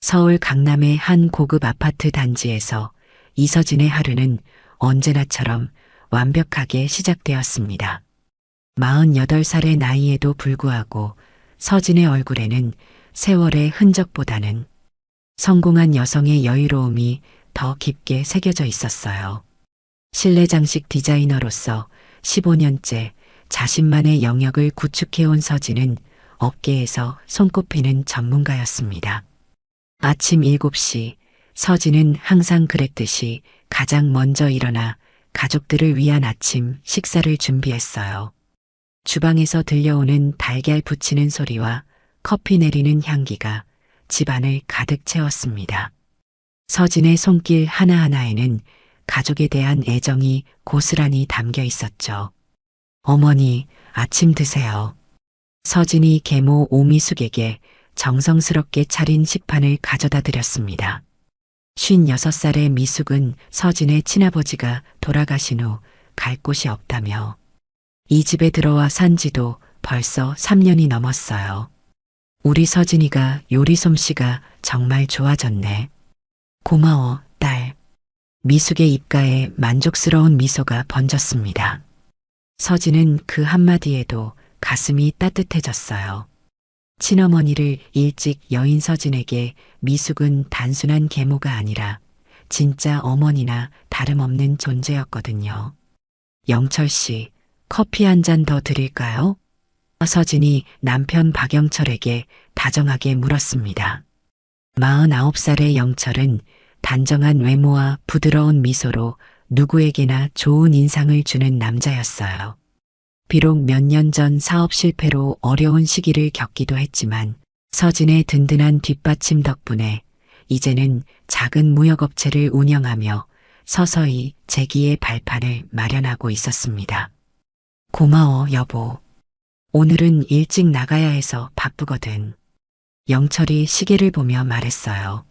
서울 강남의 한 고급 아파트 단지에서 이서진의 하루는 언제나처럼 완벽하게 시작되었습니다. 48살의 나이에도 불구하고 서진의 얼굴에는 세월의 흔적보다는 성공한 여성의 여유로움이 더 깊게 새겨져 있었어요. 실내 장식 디자이너로서 15년째 자신만의 영역을 구축해온 서진은 업계에서 손꼽히는 전문가였습니다. 아침 7시 서진은 항상 그랬듯이 가장 먼저 일어나 가족들을 위한 아침 식사를 준비했어요. 주방에서 들려오는 달걀 부치는 소리와 커피 내리는 향기가 집안을 가득 채웠습니다. 서진의 손길 하나하나에는 가족에 대한 애정이 고스란히 담겨 있었죠. 어머니, 아침 드세요. 서진이 계모 오미숙에게 정성스럽게 차린 식판을 가져다 드렸습니다. 56살의 미숙은 서진의 친아버지가 돌아가신 후 갈 곳이 없다며 이 집에 들어와 산 지도 벌써 3년이 넘었어요. 우리 서진이가 요리 솜씨가 정말 좋아졌네. 고마워, 딸. 미숙의 입가에 만족스러운 미소가 번졌습니다. 서진은 그 한마디에도 가슴이 따뜻해졌어요. 친어머니를 일찍 여인 서진에게 미숙은 단순한 계모가 아니라 진짜 어머니나 다름없는 존재였거든요. 영철 씨, 커피 한 잔 더 드릴까요? 서진이 남편 박영철에게 다정하게 물었습니다. 49살의 영철은 단정한 외모와 부드러운 미소로 누구에게나 좋은 인상을 주는 남자였어요. 비록 몇 년 전 사업 실패로 어려운 시기를 겪기도 했지만 서진의 든든한 뒷받침 덕분에 이제는 작은 무역업체를 운영하며 서서히 재기의 발판을 마련하고 있었습니다. 고마워, 여보. 오늘은 일찍 나가야 해서 바쁘거든. 영철이 시계를 보며 말했어요.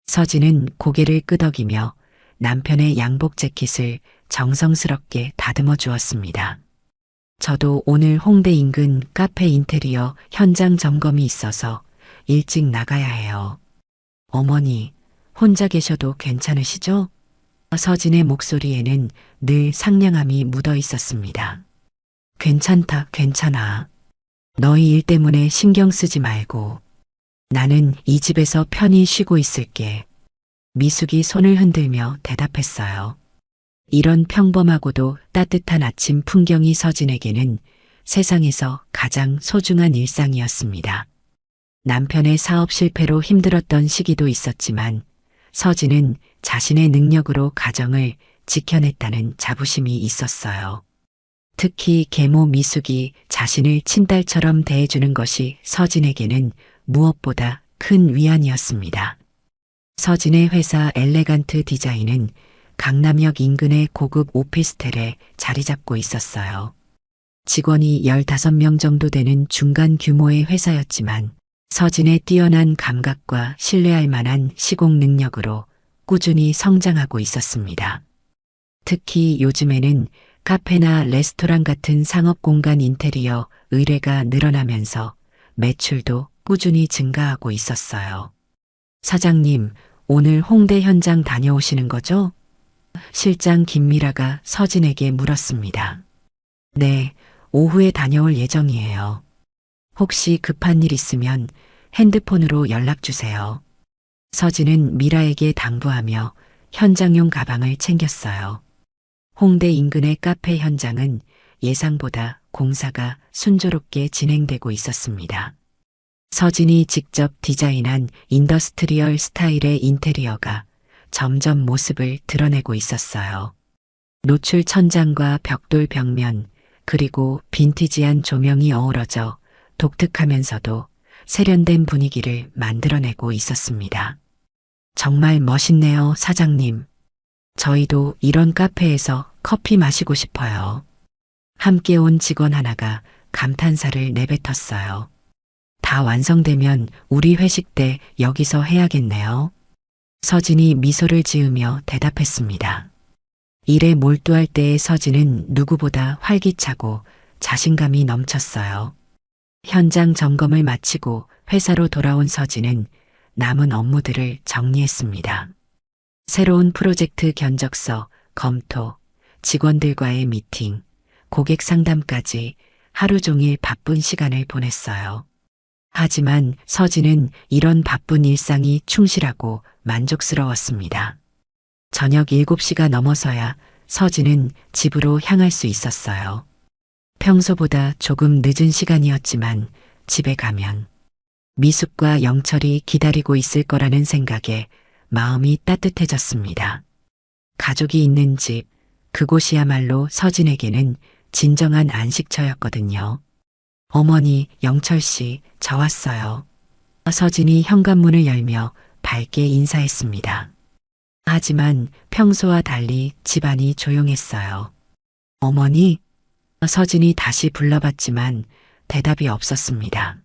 서진은 고개를 끄덕이며 남편의 양복 재킷을 정성스럽게 다듬어 주었습니다. 저도 오늘 홍대 인근 카페 인테리어 현장 점검이 있어서 일찍 나가야 해요. 어머니, 혼자 계셔도 괜찮으시죠? 서진의 목소리에는 늘 상냥함이 묻어 있었습니다. 괜찮다, 괜찮아. 너희 일 때문에 신경 쓰지 말고. 나는 이 집에서 편히 쉬고 있을게. 미숙이 손을 흔들며 대답했어요. 이런 평범하고도 따뜻한 아침 풍경이 서진에게는 세상에서 가장 소중한 일상이었습니다. 남편의 사업 실패로 힘들었던 시기도 있었지만 서진은 자신의 능력으로 가정을 지켜냈다는 자부심이 있었어요. 특히 계모 미숙이 자신을 친딸처럼 대해주는 것이 서진에게는 무엇보다 큰 위안이었습니다. 서진의 회사 엘레간트 디자인은 강남역 인근의 고급 오피스텔에 자리 잡고 있었어요. 직원이 15명 정도 되는 중간 규모의 회사였지만 서진의 뛰어난 감각과 신뢰할 만한 시공 능력으로 꾸준히 성장하고 있었습니다. 특히 요즘에는 카페나 레스토랑 같은 상업 공간 인테리어 의뢰가 늘어나면서 매출도 꾸준히 증가하고 있었어요. 사장님, 오늘 홍대 현장 다녀오시는 거죠? 실장 김미라가 서진에게 물었습니다. 네, 오후에 다녀올 예정이에요. 혹시 급한 일 있으면 핸드폰으로 연락 주세요. 서진은 미라에게 당부하며 현장용 가방을 챙겼어요. 홍대 인근의 카페 현장은 예상보다 공사가 순조롭게 진행되고 있었습니다. 서진이 직접 디자인한 인더스트리얼 스타일의 인테리어가 점점 모습을 드러내고 있었어요. 노출 천장과 벽돌 벽면, 그리고 빈티지한 조명이 어우러져 독특하면서도 세련된 분위기를 만들어내고 있었습니다. 정말 멋있네요, 사장님. 저희도 이런 카페에서 커피 마시고 싶어요. 함께 온 직원 하나가 감탄사를 내뱉었어요. 다 완성되면 우리 회식 때 여기서 해야겠네요. 서진이 미소를 지으며 대답했습니다. 일에 몰두할 때의 서진은 누구보다 활기차고 자신감이 넘쳤어요. 현장 점검을 마치고 회사로 돌아온 서진은 남은 업무들을 정리했습니다. 새로운 프로젝트 견적서, 검토, 직원들과의 미팅, 고객 상담까지 하루 종일 바쁜 시간을 보냈어요. 하지만 서진은 이런 바쁜 일상이 충실하고 만족스러웠습니다. 저녁 7시가 넘어서야 서진은 집으로 향할 수 있었어요. 평소보다 조금 늦은 시간이었지만 집에 가면 미숙과 영철이 기다리고 있을 거라는 생각에 마음이 따뜻해졌습니다. 가족이 있는 집, 그곳이야말로 서진에게는 진정한 안식처였거든요. 어머니, 영철 씨, 저 왔어요. 서진이 현관문을 열며 밝게 인사했습니다. 하지만 평소와 달리 집안이 조용했어요. 어머니? 서진이 다시 불러봤지만 대답이 없었습니다.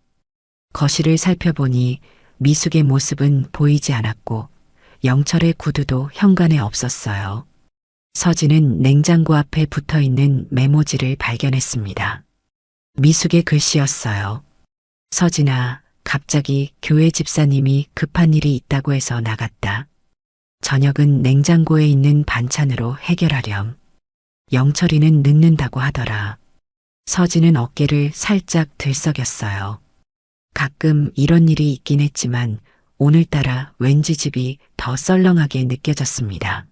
거실을 살펴보니 미숙의 모습은 보이지 않았고 영철의 구두도 현관에 없었어요. 서진은 냉장고 앞에 붙어 있는 메모지를 발견했습니다. 미숙의 글씨였어요. 서진아, 갑자기 교회 집사님이 급한 일이 있다고 해서 나갔다. 저녁은 냉장고에 있는 반찬으로 해결하렴. 영철이는 늦는다고 하더라. 서진은 어깨를 살짝 들썩였어요. 가끔 이런 일이 있긴 했지만 오늘따라 왠지 집이 더 썰렁하게 느껴졌습니다.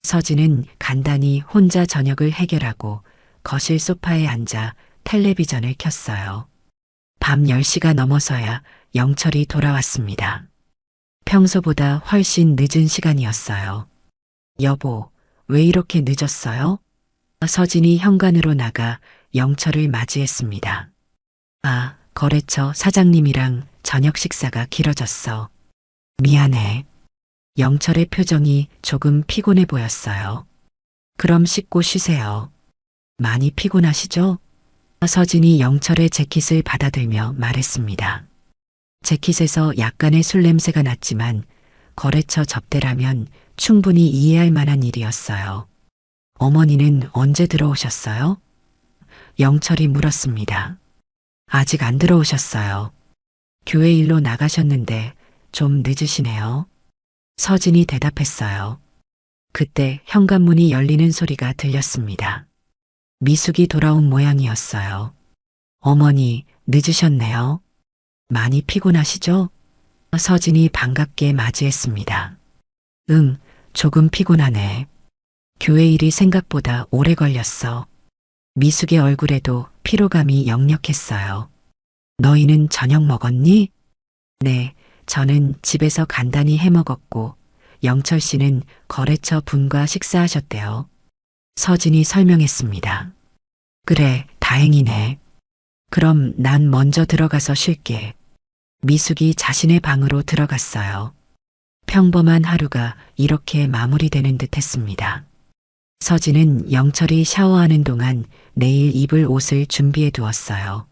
서진은 간단히 혼자 저녁을 해결하고 거실 소파에 앉아 텔레비전을 켰어요. 밤 10시가 넘어서야 영철이 돌아왔습니다. 평소보다 훨씬 늦은 시간이었어요. 여보, 왜 이렇게 늦었어요? 서진이 현관으로 나가 영철을 맞이했습니다. 아, 거래처 사장님이랑 저녁 식사가 길어졌어. 미안해. 영철의 표정이 조금 피곤해 보였어요. 그럼 씻고 쉬세요. 많이 피곤하시죠? 서진이 영철의 재킷을 받아들며 말했습니다. 재킷에서 약간의 술 냄새가 났지만 거래처 접대라면 충분히 이해할 만한 일이었어요. 어머니는 언제 들어오셨어요? 영철이 물었습니다. 아직 안 들어오셨어요. 교회 일로 나가셨는데 좀 늦으시네요. 서진이 대답했어요. 그때 현관문이 열리는 소리가 들렸습니다. 미숙이 돌아온 모양이었어요. 어머니, 늦으셨네요. 많이 피곤하시죠? 서진이 반갑게 맞이했습니다. 응, 조금 피곤하네. 교회 일이 생각보다 오래 걸렸어. 미숙의 얼굴에도 피로감이 역력했어요. 너희는 저녁 먹었니? 네, 저는 집에서 간단히 해 먹었고 영철 씨는 거래처 분과 식사하셨대요. 서진이 설명했습니다. 그래, 다행이네. 그럼 난 먼저 들어가서 쉴게. 미숙이 자신의 방으로 들어갔어요. 평범한 하루가 이렇게 마무리되는 듯 했습니다. 서진은 영철이 샤워하는 동안 내일 입을 옷을 준비해 두었어요.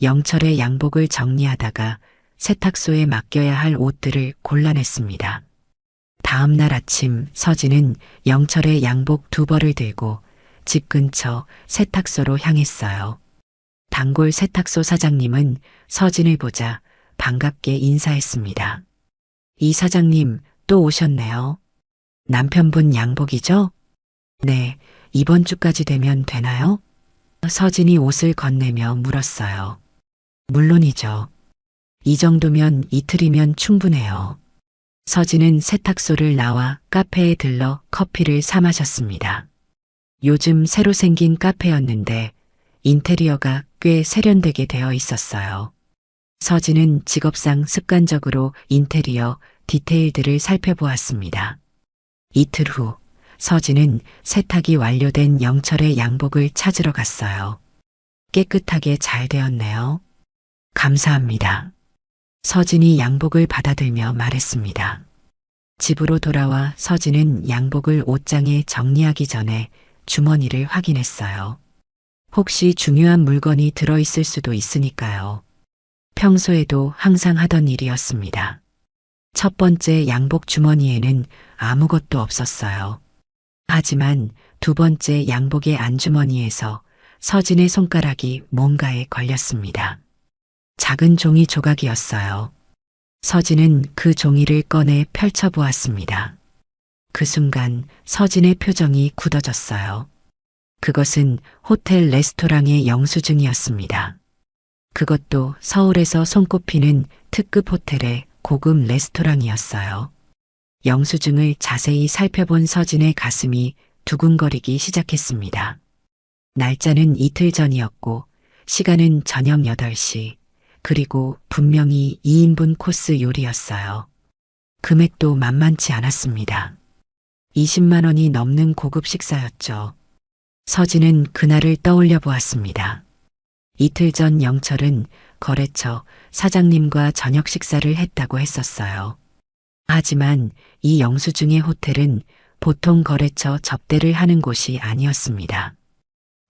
영철의 양복을 정리하다가 세탁소에 맡겨야 할 옷들을 골라냈습니다. 다음 날 아침 서진은 영철의 양복 2벌을 들고 집 근처 세탁소로 향했어요. 단골 세탁소 사장님은 서진을 보자 반갑게 인사했습니다. 이 사장님 또 오셨네요. 남편분 양복이죠? 네, 이번 주까지 되면 되나요? 서진이 옷을 건네며 물었어요. 물론이죠. 이 정도면 이틀이면 충분해요. 서진은 세탁소를 나와 카페에 들러 커피를 사 마셨습니다. 요즘 새로 생긴 카페였는데 인테리어가 꽤 세련되게 되어 있었어요. 서진은 직업상 습관적으로 인테리어 디테일들을 살펴보았습니다. 이틀 후 서진은 세탁이 완료된 영철의 양복을 찾으러 갔어요. 깨끗하게 잘 되었네요. 감사합니다. 서진이 양복을 받아들며 말했습니다. 집으로 돌아와 서진은 양복을 옷장에 정리하기 전에 주머니를 확인했어요. 혹시 중요한 물건이 들어있을 수도 있으니까요. 평소에도 항상 하던 일이었습니다. 첫 번째 양복 주머니에는 아무것도 없었어요. 하지만 두 번째 양복의 안주머니에서 서진의 손가락이 뭔가에 걸렸습니다. 작은 종이 조각이었어요. 서진은 그 종이를 꺼내 펼쳐보았습니다. 그 순간 서진의 표정이 굳어졌어요. 그것은 호텔 레스토랑의 영수증이었습니다. 그것도 서울에서 손꼽히는 특급 호텔의 고급 레스토랑이었어요. 영수증을 자세히 살펴본 서진의 가슴이 두근거리기 시작했습니다. 날짜는 이틀 전이었고 시간은 저녁 8시, 그리고 분명히 2인분 코스 요리였어요. 금액도 만만치 않았습니다. 20만 원이 넘는 고급 식사였죠. 서진은 그날을 떠올려 보았습니다. 이틀 전 영철은 거래처 사장님과 저녁 식사를 했다고 했었어요. 하지만 이 영수증의 호텔은 보통 거래처 접대를 하는 곳이 아니었습니다.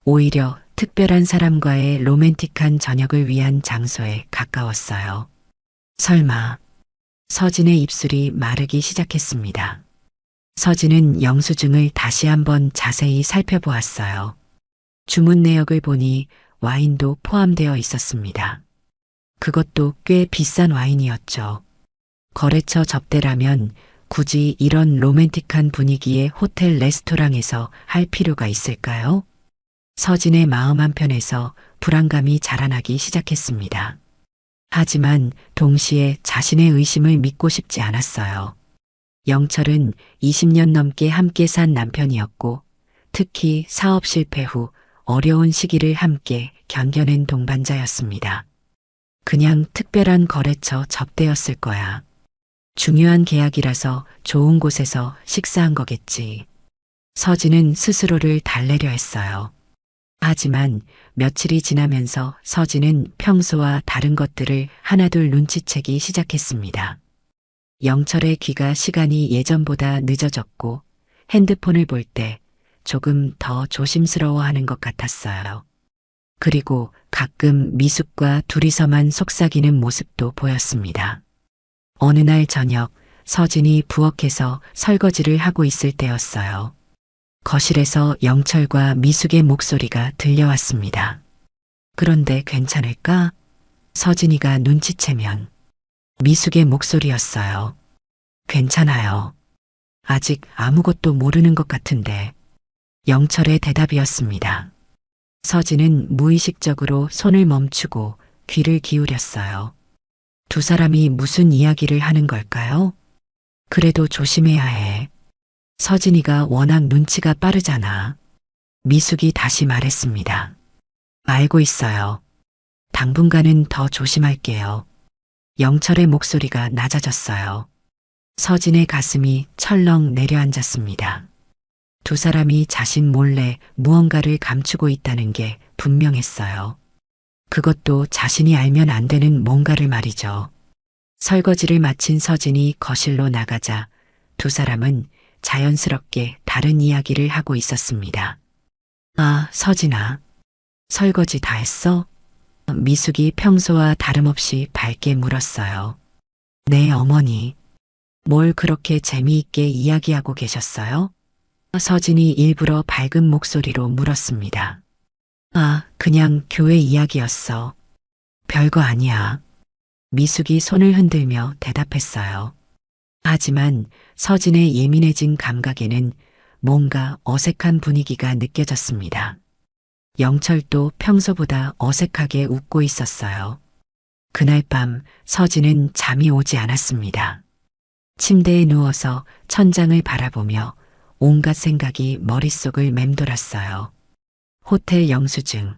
오히려 특별한 사람과의 로맨틱한 저녁을 위한 장소에 가까웠어요. 설마. 서진의 입술이 마르기 시작했습니다. 서진은 영수증을 다시 한번 자세히 살펴보았어요. 주문 내역을 보니 와인도 포함되어 있었습니다. 그것도 꽤 비싼 와인이었죠. 거래처 접대라면 굳이 이런 로맨틱한 분위기의 호텔 레스토랑에서 할 필요가 있을까요? 서진의 마음 한편에서 불안감이 자라나기 시작했습니다. 하지만 동시에 자신의 의심을 믿고 싶지 않았어요. 영철은 20년 넘게 함께 산 남편이었고 특히 사업 실패 후 어려운 시기를 함께 견뎌낸 동반자였습니다. 그냥 특별한 거래처 접대였을 거야. 중요한 계약이라서 좋은 곳에서 식사한 거겠지. 서진은 스스로를 달래려 했어요. 하지만 며칠이 지나면서 서진은 평소와 다른 것들을 하나둘 눈치채기 시작했습니다. 영철의 귀가 시간이 예전보다 늦어졌고 핸드폰을 볼 때 조금 더 조심스러워하는 것 같았어요. 그리고 가끔 미숙과 둘이서만 속삭이는 모습도 보였습니다. 어느 날 저녁 서진이 부엌에서 설거지를 하고 있을 때였어요. 거실에서 영철과 미숙의 목소리가 들려왔습니다. 그런데 괜찮을까? 서진이가 눈치채면 미숙의 목소리였어요. 괜찮아요. 아직 아무것도 모르는 것 같은데. 영철의 대답이었습니다. 서진은 무의식적으로 손을 멈추고 귀를 기울였어요. 두 사람이 무슨 이야기를 하는 걸까요? 그래도 조심해야 해. 서진이가 워낙 눈치가 빠르잖아. 미숙이 다시 말했습니다. 알고 있어요. 당분간은 더 조심할게요. 영철의 목소리가 낮아졌어요. 서진의 가슴이 철렁 내려앉았습니다. 두 사람이 자신 몰래 무언가를 감추고 있다는 게 분명했어요. 그것도 자신이 알면 안 되는 뭔가를 말이죠. 설거지를 마친 서진이 거실로 나가자 두 사람은 자연스럽게 다른 이야기를 하고 있었습니다. 아, 서진아. 설거지 다 했어? 미숙이 평소와 다름없이 밝게 물었어요. 네, 어머니. 뭘 그렇게 재미있게 이야기하고 계셨어요? 서진이 일부러 밝은 목소리로 물었습니다. 아, 그냥 교회 이야기였어. 별거 아니야. 미숙이 손을 흔들며 대답했어요. 하지만 서진의 예민해진 감각에는 뭔가 어색한 분위기가 느껴졌습니다. 영철도 평소보다 어색하게 웃고 있었어요. 그날 밤 서진은 잠이 오지 않았습니다. 침대에 누워서 천장을 바라보며 온갖 생각이 머릿속을 맴돌았어요. 호텔 영수증,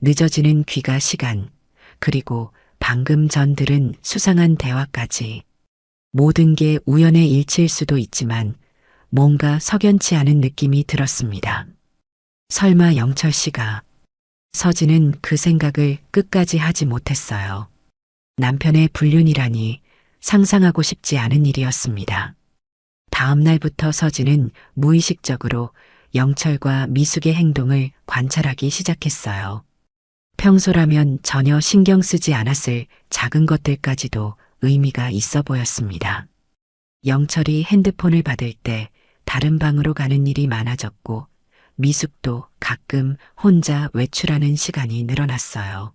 늦어지는 귀가 시간, 그리고 방금 전 들은 수상한 대화까지. 모든 게 우연의 일치일 수도 있지만 뭔가 석연치 않은 느낌이 들었습니다. 설마 영철 씨가. 서진은 그 생각을 끝까지 하지 못했어요. 남편의 불륜이라니 상상하고 싶지 않은 일이었습니다. 다음 날부터 서진은 무의식적으로 영철과 미숙의 행동을 관찰하기 시작했어요. 평소라면 전혀 신경 쓰지 않았을 작은 것들까지도 의미가 있어 보였습니다. 영철이 핸드폰을 받을 때 다른 방으로 가는 일이 많아졌고 미숙도 가끔 혼자 외출하는 시간이 늘어났어요.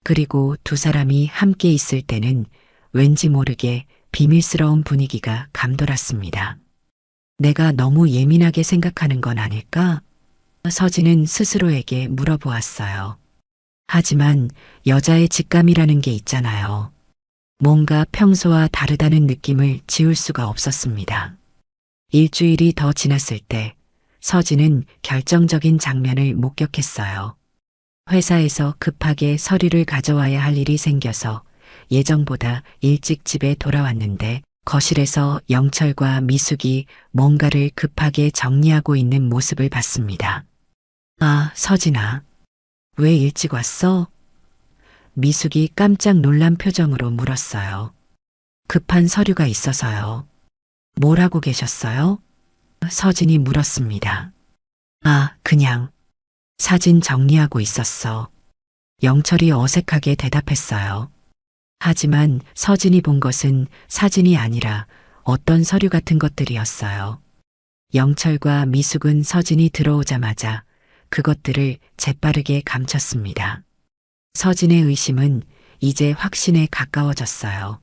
그리고 두 사람이 함께 있을 때는 왠지 모르게 비밀스러운 분위기가 감돌았습니다. 내가 너무 예민하게 생각하는 건 아닐까? 서진은 스스로에게 물어보았어요. 하지만 여자의 직감이라는 게 있잖아요. 뭔가 평소와 다르다는 느낌을 지울 수가 없었습니다. 일주일이 더 지났을 때 서진은 결정적인 장면을 목격했어요. 회사에서 급하게 서류를 가져와야 할 일이 생겨서 예정보다 일찍 집에 돌아왔는데 거실에서 영철과 미숙이 뭔가를 급하게 정리하고 있는 모습을 봤습니다. 아, 서진아. 왜 일찍 왔어? 미숙이 깜짝 놀란 표정으로 물었어요. 급한 서류가 있어서요. 뭘 하고 계셨어요? 서진이 물었습니다. 아, 그냥 사진 정리하고 있었어. 영철이 어색하게 대답했어요. 하지만 서진이 본 것은 사진이 아니라 어떤 서류 같은 것들이었어요. 영철과 미숙은 서진이 들어오자마자 그것들을 재빠르게 감췄습니다. 서진의 의심은 이제 확신에 가까워졌어요.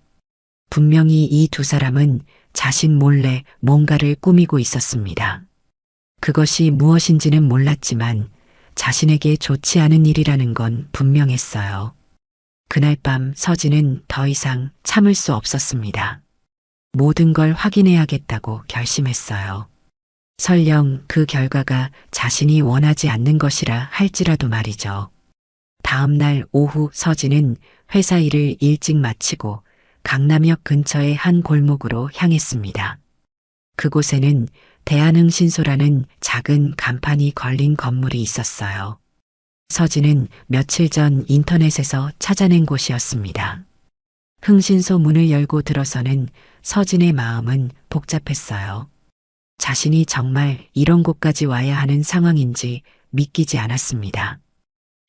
분명히 이 두 사람은 자신 몰래 뭔가를 꾸미고 있었습니다. 그것이 무엇인지는 몰랐지만 자신에게 좋지 않은 일이라는 건 분명했어요. 그날 밤 서진은 더 이상 참을 수 없었습니다. 모든 걸 확인해야겠다고 결심했어요. 설령 그 결과가 자신이 원하지 않는 것이라 할지라도 말이죠. 다음 날 오후 서진은 회사 일을 일찍 마치고 강남역 근처의 한 골목으로 향했습니다. 그곳에는 대한흥신소라는 작은 간판이 걸린 건물이 있었어요. 서진은 며칠 전 인터넷에서 찾아낸 곳이었습니다. 흥신소 문을 열고 들어서는 서진의 마음은 복잡했어요. 자신이 정말 이런 곳까지 와야 하는 상황인지 믿기지 않았습니다.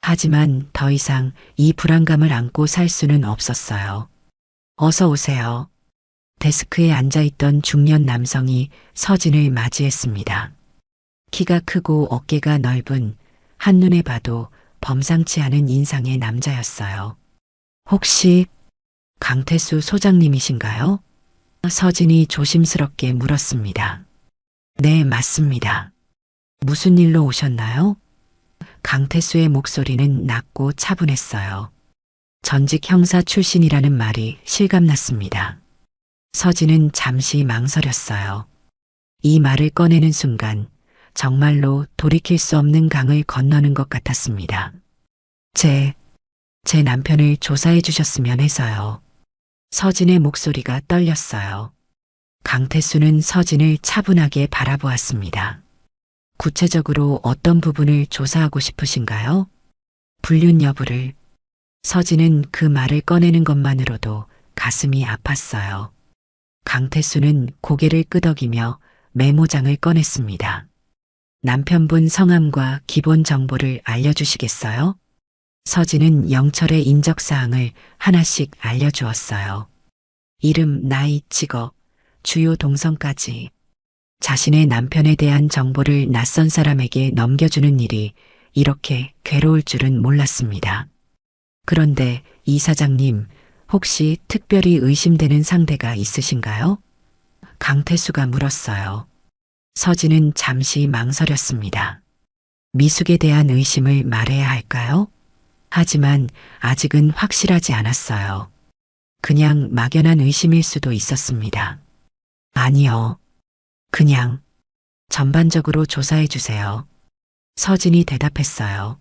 하지만 더 이상 이 불안감을 안고 살 수는 없었어요. 어서 오세요. 데스크에 앉아있던 중년 남성이 서진을 맞이했습니다. 키가 크고 어깨가 넓은 한눈에 봐도 범상치 않은 인상의 남자였어요. 혹시 강태수 소장님이신가요? 서진이 조심스럽게 물었습니다. 네, 맞습니다. 무슨 일로 오셨나요? 강태수의 목소리는 낮고 차분했어요. 전직 형사 출신이라는 말이 실감났습니다. 서진은 잠시 망설였어요. 이 말을 꺼내는 순간 정말로 돌이킬 수 없는 강을 건너는 것 같았습니다. 제 남편을 조사해 주셨으면 해서요. 서진의 목소리가 떨렸어요. 강태수는 서진을 차분하게 바라보았습니다. 구체적으로 어떤 부분을 조사하고 싶으신가요? 불륜 여부를. 서진은 그 말을 꺼내는 것만으로도 가슴이 아팠어요. 강태수는 고개를 끄덕이며 메모장을 꺼냈습니다. 남편분 성함과 기본 정보를 알려주시겠어요? 서진은 영철의 인적사항을 하나씩 알려주었어요. 이름, 나이, 직업, 주요 동선까지. 자신의 남편에 대한 정보를 낯선 사람에게 넘겨주는 일이 이렇게 괴로울 줄은 몰랐습니다. 그런데 이 사장님, 혹시 특별히 의심되는 상대가 있으신가요? 강태수가 물었어요. 서진은 잠시 망설였습니다. 미숙에 대한 의심을 말해야 할까요? 하지만 아직은 확실하지 않았어요. 그냥 막연한 의심일 수도 있었습니다. 아니요. 그냥 전반적으로 조사해 주세요. 서진이 대답했어요.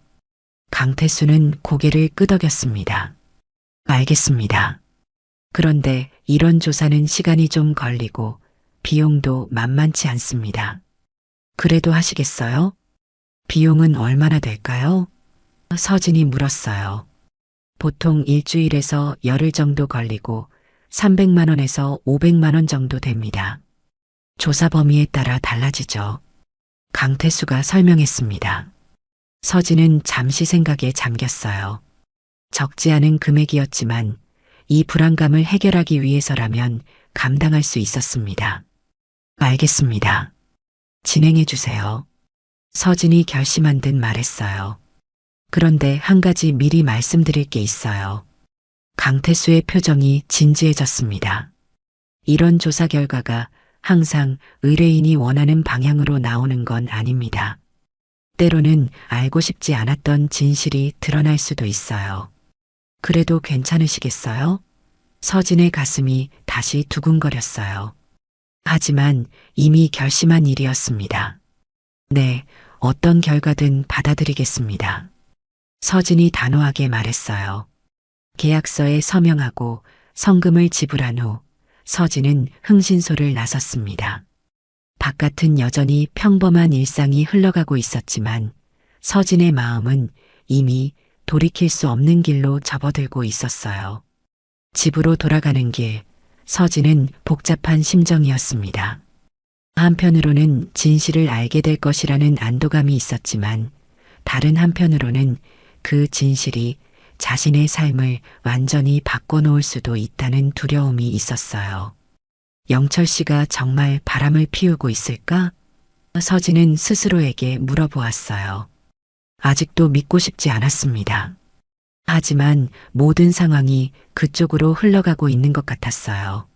강태수는 고개를 끄덕였습니다. 알겠습니다. 그런데 이런 조사는 시간이 좀 걸리고 비용도 만만치 않습니다. 그래도 하시겠어요? 비용은 얼마나 될까요? 서진이 물었어요. 보통 일주일에서 열흘 정도 걸리고 300만 원에서 500만 원 정도 됩니다. 조사 범위에 따라 달라지죠. 강태수가 설명했습니다. 서진은 잠시 생각에 잠겼어요. 적지 않은 금액이었지만 이 불안감을 해결하기 위해서라면 감당할 수 있었습니다. 알겠습니다. 진행해 주세요. 서진이 결심한 듯 말했어요. 그런데 한 가지 미리 말씀드릴 게 있어요. 강태수의 표정이 진지해졌습니다. 이런 조사 결과가 항상 의뢰인이 원하는 방향으로 나오는 건 아닙니다. 때로는 알고 싶지 않았던 진실이 드러날 수도 있어요. 그래도 괜찮으시겠어요? 서진의 가슴이 다시 두근거렸어요. 하지만 이미 결심한 일이었습니다. 네, 어떤 결과든 받아들이겠습니다. 서진이 단호하게 말했어요. 계약서에 서명하고 성금을 지불한 후 서진은 흥신소를 나섰습니다. 바깥은 여전히 평범한 일상이 흘러가고 있었지만 서진의 마음은 이미 돌이킬 수 없는 길로 접어들고 있었어요. 집으로 돌아가는 길, 서진은 복잡한 심정이었습니다. 한편으로는 진실을 알게 될 것이라는 안도감이 있었지만 다른 한편으로는 그 진실이 자신의 삶을 완전히 바꿔놓을 수도 있다는 두려움이 있었어요. 영철 씨가 정말 바람을 피우고 있을까? 서진은 스스로에게 물어보았어요. 아직도 믿고 싶지 않았습니다. 하지만 모든 상황이 그쪽으로 흘러가고 있는 것 같았어요.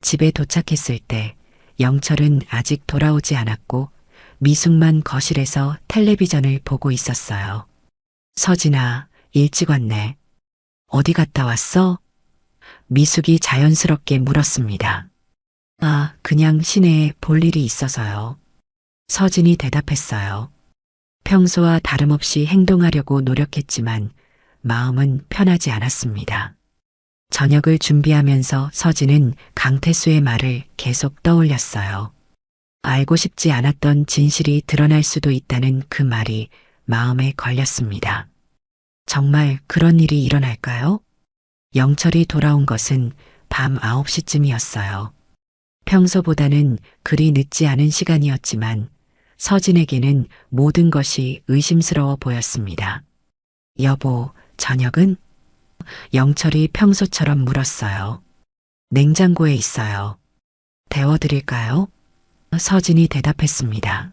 집에 도착했을 때 영철은 아직 돌아오지 않았고 미숙만 거실에서 텔레비전을 보고 있었어요. 서진아, 일찍 왔네. 어디 갔다 왔어? 미숙이 자연스럽게 물었습니다. 아, 그냥 시내에 볼 일이 있어서요. 서진이 대답했어요. 평소와 다름없이 행동하려고 노력했지만 마음은 편하지 않았습니다. 저녁을 준비하면서 서진은 강태수의 말을 계속 떠올렸어요. 알고 싶지 않았던 진실이 드러날 수도 있다는 그 말이 마음에 걸렸습니다. 정말 그런 일이 일어날까요? 영철이 돌아온 것은 밤 9시쯤이었어요. 평소보다는 그리 늦지 않은 시간이었지만 서진에게는 모든 것이 의심스러워 보였습니다. 여보, 저녁은? 영철이 평소처럼 물었어요. 냉장고에 있어요. 데워드릴까요? 서진이 대답했습니다.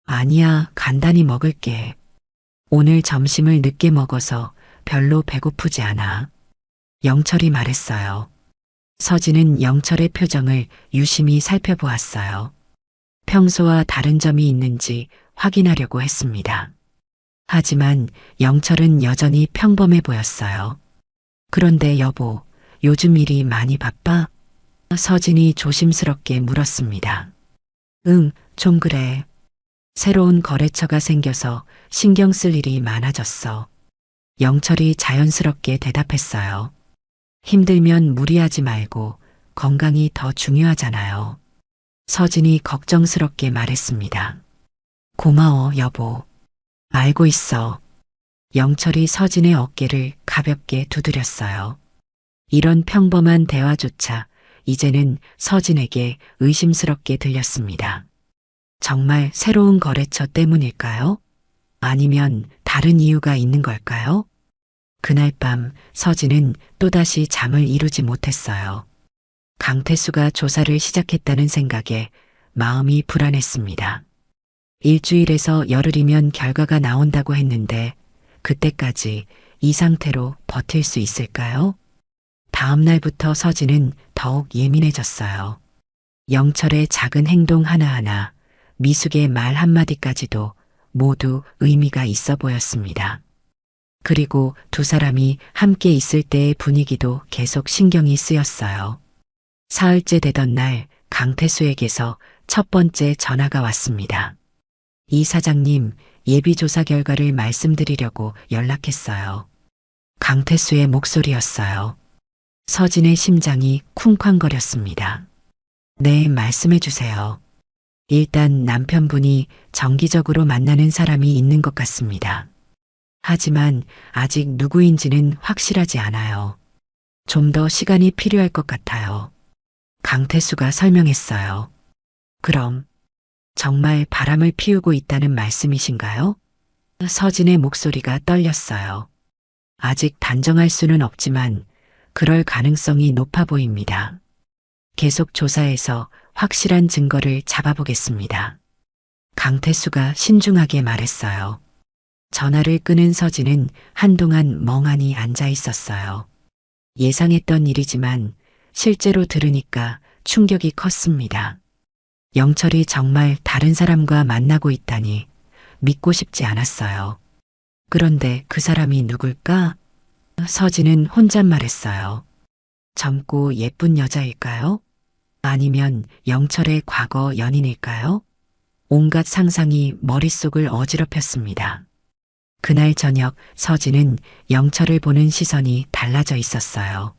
아니야, 간단히 먹을게. 오늘 점심을 늦게 먹어서 별로 배고프지 않아. 영철이 말했어요. 서진은 영철의 표정을 유심히 살펴보았어요. 평소와 다른 점이 있는지 확인하려고 했습니다. 하지만 영철은 여전히 평범해 보였어요. 그런데 여보, 요즘 일이 많이 바빠? 서진이 조심스럽게 물었습니다. 응, 좀 그래. 새로운 거래처가 생겨서 신경 쓸 일이 많아졌어. 영철이 자연스럽게 대답했어요. 힘들면 무리하지 말고 건강이 더 중요하잖아요. 서진이 걱정스럽게 말했습니다. 고마워, 여보. 알고 있어. 영철이 서진의 어깨를 가볍게 두드렸어요. 이런 평범한 대화조차 이제는 서진에게 의심스럽게 들렸습니다. 정말 새로운 거래처 때문일까요? 아니면 다른 이유가 있는 걸까요? 그날 밤 서진은 또다시 잠을 이루지 못했어요. 강태수가 조사를 시작했다는 생각에 마음이 불안했습니다. 일주일에서 열흘이면 결과가 나온다고 했는데 그때까지 이 상태로 버틸 수 있을까요? 다음 날부터 서진은 더욱 예민해졌어요. 영철의 작은 행동 하나하나, 미숙의 말 한마디까지도 모두 의미가 있어 보였습니다. 그리고 두 사람이 함께 있을 때의 분위기도 계속 신경이 쓰였어요. 사흘째 되던 날 강태수에게서 첫 번째 전화가 왔습니다. 이 사장님, 예비조사 결과를 말씀드리려고 연락했어요. 강태수의 목소리였어요. 서진의 심장이 쿵쾅거렸습니다. 네, 말씀해 주세요. 일단 남편분이 정기적으로 만나는 사람이 있는 것 같습니다. 하지만 아직 누구인지는 확실하지 않아요. 좀 더 시간이 필요할 것 같아요. 강태수가 설명했어요. 그럼 정말 바람을 피우고 있다는 말씀이신가요? 서진의 목소리가 떨렸어요. 아직 단정할 수는 없지만 그럴 가능성이 높아 보입니다. 계속 조사해서 확실한 증거를 잡아보겠습니다. 강태수가 신중하게 말했어요. 전화를 끊은 서진은 한동안 멍하니 앉아 있었어요. 예상했던 일이지만 실제로 들으니까 충격이 컸습니다. 영철이 정말 다른 사람과 만나고 있다니 믿고 싶지 않았어요. 그런데 그 사람이 누굴까? 서진은 혼잣말했어요. 젊고 예쁜 여자일까요? 아니면 영철의 과거 연인일까요? 온갖 상상이 머릿속을 어지럽혔습니다. 그날 저녁 서진은 영철을 보는 시선이 달라져 있었어요.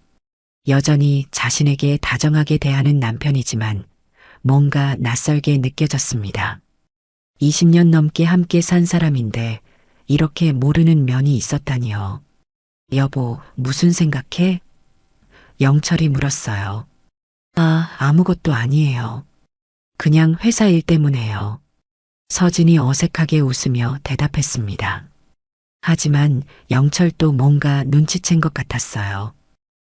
여전히 자신에게 다정하게 대하는 남편이지만 뭔가 낯설게 느껴졌습니다. 20년 넘게 함께 산 사람인데 이렇게 모르는 면이 있었다니요. 여보, 무슨 생각해? 영철이 물었어요. 아무것도 아니에요. 그냥 회사 일 때문에요. 서진이 어색하게 웃으며 대답했습니다. 하지만 영철도 뭔가 눈치챈 것 같았어요.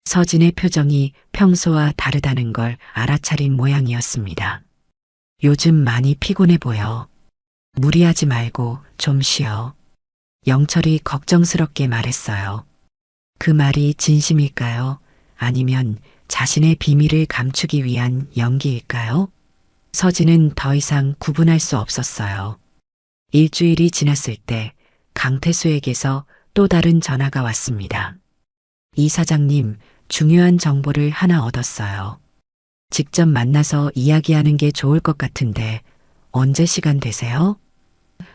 서진의 표정이 평소와 다르다는 걸 알아차린 모양이었습니다. 요즘 많이 피곤해 보여. 무리하지 말고 좀 쉬어. 영철이 걱정스럽게 말했어요. 그 말이 진심일까요? 아니면 자신의 비밀을 감추기 위한 연기일까요? 서진은 더 이상 구분할 수 없었어요. 일주일이 지났을 때 강태수에게서 또 다른 전화가 왔습니다. 이 사장님, 중요한 정보를 하나 얻었어요. 직접 만나서 이야기하는 게 좋을 것 같은데 언제 시간 되세요?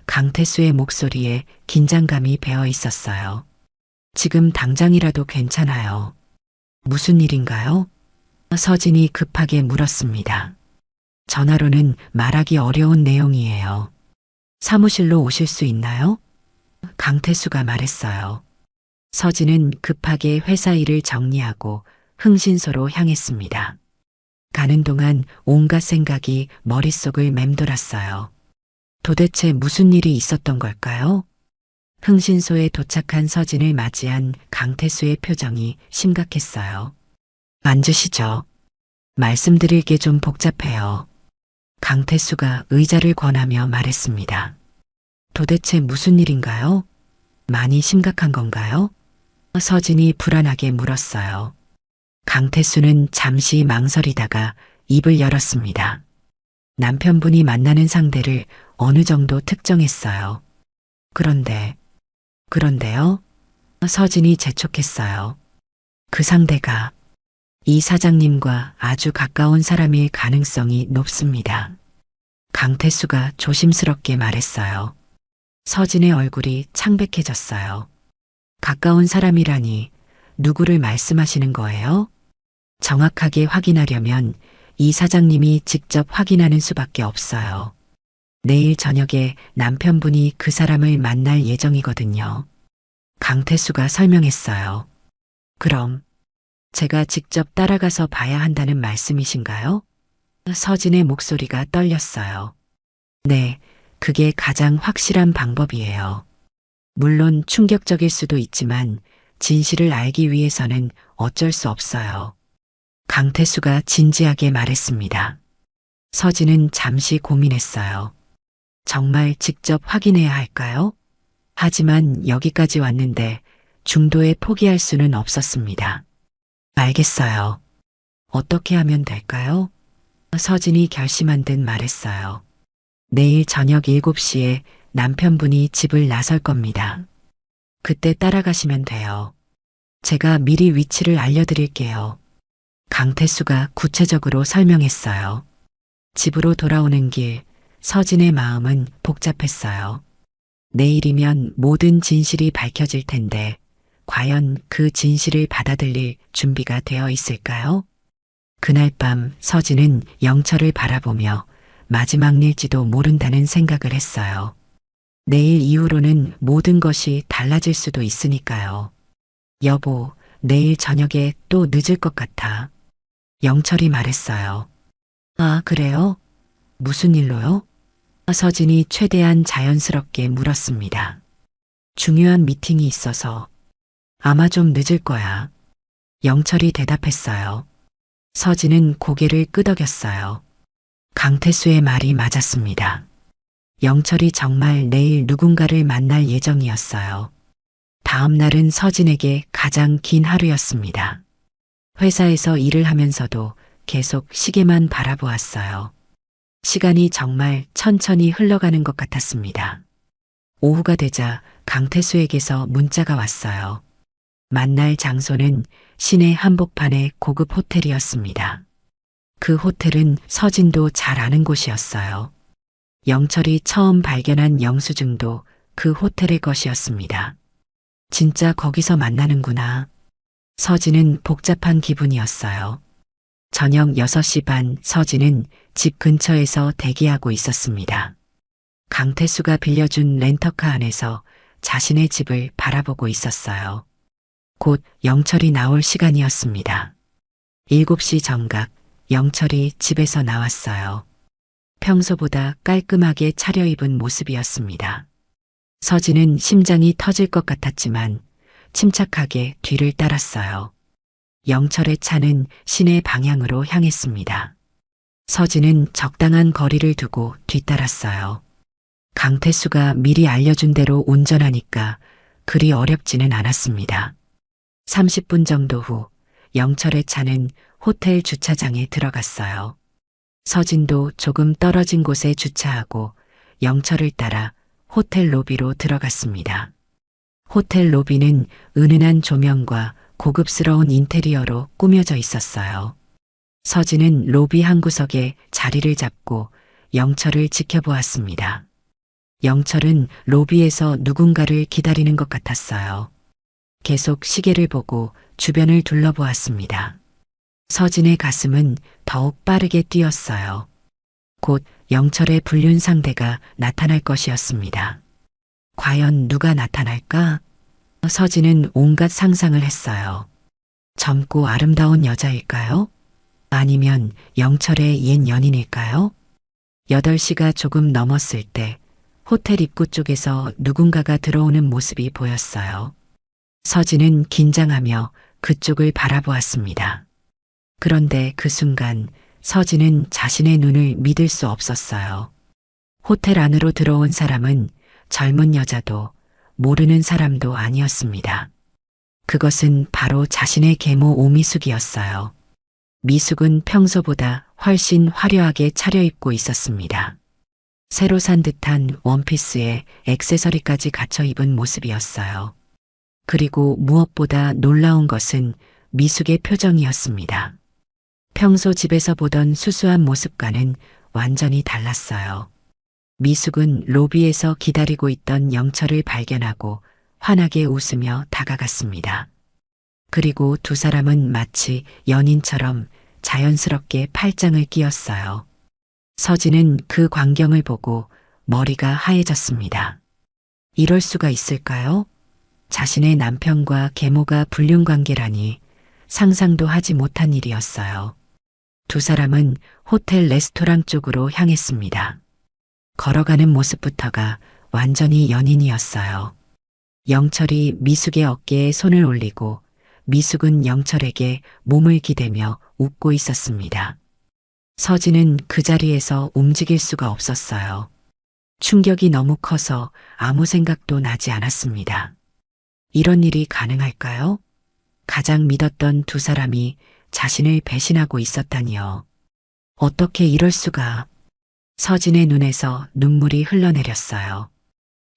강태수의 목소리에 긴장감이 배어 있었어요. 지금 당장이라도 괜찮아요. 무슨 일인가요? 서진이 급하게 물었습니다. 전화로는 말하기 어려운 내용이에요. 사무실로 오실 수 있나요? 강태수가 말했어요. 서진은 급하게 회사 일을 정리하고 흥신소로 향했습니다. 가는 동안 온갖 생각이 머릿속을 맴돌았어요. 도대체 무슨 일이 있었던 걸까요? 흥신소에 도착한 서진을 맞이한 강태수의 표정이 심각했어요. 앉으시죠. 말씀드릴 게 좀 복잡해요. 강태수가 의자를 권하며 말했습니다. 도대체 무슨 일인가요? 많이 심각한 건가요? 서진이 불안하게 물었어요. 강태수는 잠시 망설이다가 입을 열었습니다. 남편분이 만나는 상대를 어느 정도 특정했어요. 그런데요? 서진이 재촉했어요. 그 상대가 이 사장님과 아주 가까운 사람일 가능성이 높습니다. 강태수가 조심스럽게 말했어요. 서진의 얼굴이 창백해졌어요. 가까운 사람이라니 누구를 말씀하시는 거예요? 정확하게 확인하려면 이 사장님이 직접 확인하는 수밖에 없어요. 내일 저녁에 남편분이 그 사람을 만날 예정이거든요. 강태수가 설명했어요. 그럼 제가 직접 따라가서 봐야 한다는 말씀이신가요? 서진의 목소리가 떨렸어요. 네, 그게 가장 확실한 방법이에요. 물론 충격적일 수도 있지만 진실을 알기 위해서는 어쩔 수 없어요. 강태수가 진지하게 말했습니다. 서진은 잠시 고민했어요. 정말 직접 확인해야 할까요? 하지만 여기까지 왔는데 중도에 포기할 수는 없었습니다. 알겠어요. 어떻게 하면 될까요? 서진이 결심한 듯 말했어요. 내일 저녁 7시에 남편분이 집을 나설 겁니다. 그때 따라가시면 돼요. 제가 미리 위치를 알려드릴게요. 강태수가 구체적으로 설명했어요. 집으로 돌아오는 길, 서진의 마음은 복잡했어요. 내일이면 모든 진실이 밝혀질 텐데 과연 그 진실을 받아들일 준비가 되어 있을까요? 그날 밤 서진은 영철을 바라보며 마지막 일지도 모른다는 생각을 했어요. 내일 이후로는 모든 것이 달라질 수도 있으니까요. 여보, 내일 저녁에 또 늦을 것 같아. 영철이 말했어요. 아, 그래요? 무슨 일로요? 서진이 최대한 자연스럽게 물었습니다. 중요한 미팅이 있어서. 아마 좀 늦을 거야. 영철이 대답했어요. 서진은 고개를 끄덕였어요. 강태수의 말이 맞았습니다. 영철이 정말 내일 누군가를 만날 예정이었어요. 다음 날은 서진에게 가장 긴 하루였습니다. 회사에서 일을 하면서도 계속 시계만 바라보았어요. 시간이 정말 천천히 흘러가는 것 같았습니다. 오후가 되자 강태수에게서 문자가 왔어요. 만날 장소는 시내 한복판의 고급 호텔이었습니다. 그 호텔은 서진도 잘 아는 곳이었어요. 영철이 처음 발견한 영수증도 그 호텔의 것이었습니다. 진짜 거기서 만나는구나. 서진은 복잡한 기분이었어요. 저녁 6시 반 서진은 집 근처에서 대기하고 있었습니다. 강태수가 빌려준 렌터카 안에서 자신의 집을 바라보고 있었어요. 곧 영철이 나올 시간이었습니다. 7시 정각 영철이 집에서 나왔어요. 평소보다 깔끔하게 차려입은 모습이었습니다. 서진은 심장이 터질 것 같았지만 침착하게 뒤를 따랐어요. 영철의 차는 시내 방향으로 향했습니다. 서진은 적당한 거리를 두고 뒤따랐어요. 강태수가 미리 알려준 대로 운전하니까 그리 어렵지는 않았습니다. 30분 정도 후 영철의 차는 호텔 주차장에 들어갔어요. 서진도 조금 떨어진 곳에 주차하고 영철을 따라 호텔 로비로 들어갔습니다. 호텔 로비는 은은한 조명과 고급스러운 인테리어로 꾸며져 있었어요. 서진은 로비 한 구석에 자리를 잡고 영철을 지켜보았습니다. 영철은 로비에서 누군가를 기다리는 것 같았어요. 계속 시계를 보고 주변을 둘러보았습니다. 서진의 가슴은 더욱 빠르게 뛰었어요. 곧 영철의 불륜 상대가 나타날 것이었습니다. 과연 누가 나타날까? 서진은 온갖 상상을 했어요. 젊고 아름다운 여자일까요? 아니면 영철의 옛 연인일까요? 8시가 조금 넘었을 때 호텔 입구 쪽에서 누군가가 들어오는 모습이 보였어요. 서진은 긴장하며 그쪽을 바라보았습니다. 그런데 그 순간 서진은 자신의 눈을 믿을 수 없었어요. 호텔 안으로 들어온 사람은 젊은 여자도 모르는 사람도 아니었습니다. 그것은 바로 자신의 계모 오미숙이었어요. 미숙은 평소보다 훨씬 화려하게 차려입고 있었습니다. 새로 산 듯한 원피스에 액세서리까지 갖춰 입은 모습이었어요. 그리고 무엇보다 놀라운 것은 미숙의 표정이었습니다. 평소 집에서 보던 수수한 모습과는 완전히 달랐어요. 미숙은 로비에서 기다리고 있던 영철을 발견하고 환하게 웃으며 다가갔습니다. 그리고 두 사람은 마치 연인처럼 자연스럽게 팔짱을 끼었어요. 서진은 그 광경을 보고 머리가 하얘졌습니다. 이럴 수가 있을까요? 자신의 남편과 계모가 불륜 관계라니 상상도 하지 못한 일이었어요. 두 사람은 호텔 레스토랑 쪽으로 향했습니다. 걸어가는 모습부터가 완전히 연인이었어요. 영철이 미숙의 어깨에 손을 올리고 미숙은 영철에게 몸을 기대며 웃고 있었습니다. 서진은 그 자리에서 움직일 수가 없었어요. 충격이 너무 커서 아무 생각도 나지 않았습니다. 이런 일이 가능할까요? 가장 믿었던 두 사람이 자신을 배신하고 있었다니요. 어떻게 이럴 수가. 서진의 눈에서 눈물이 흘러내렸어요.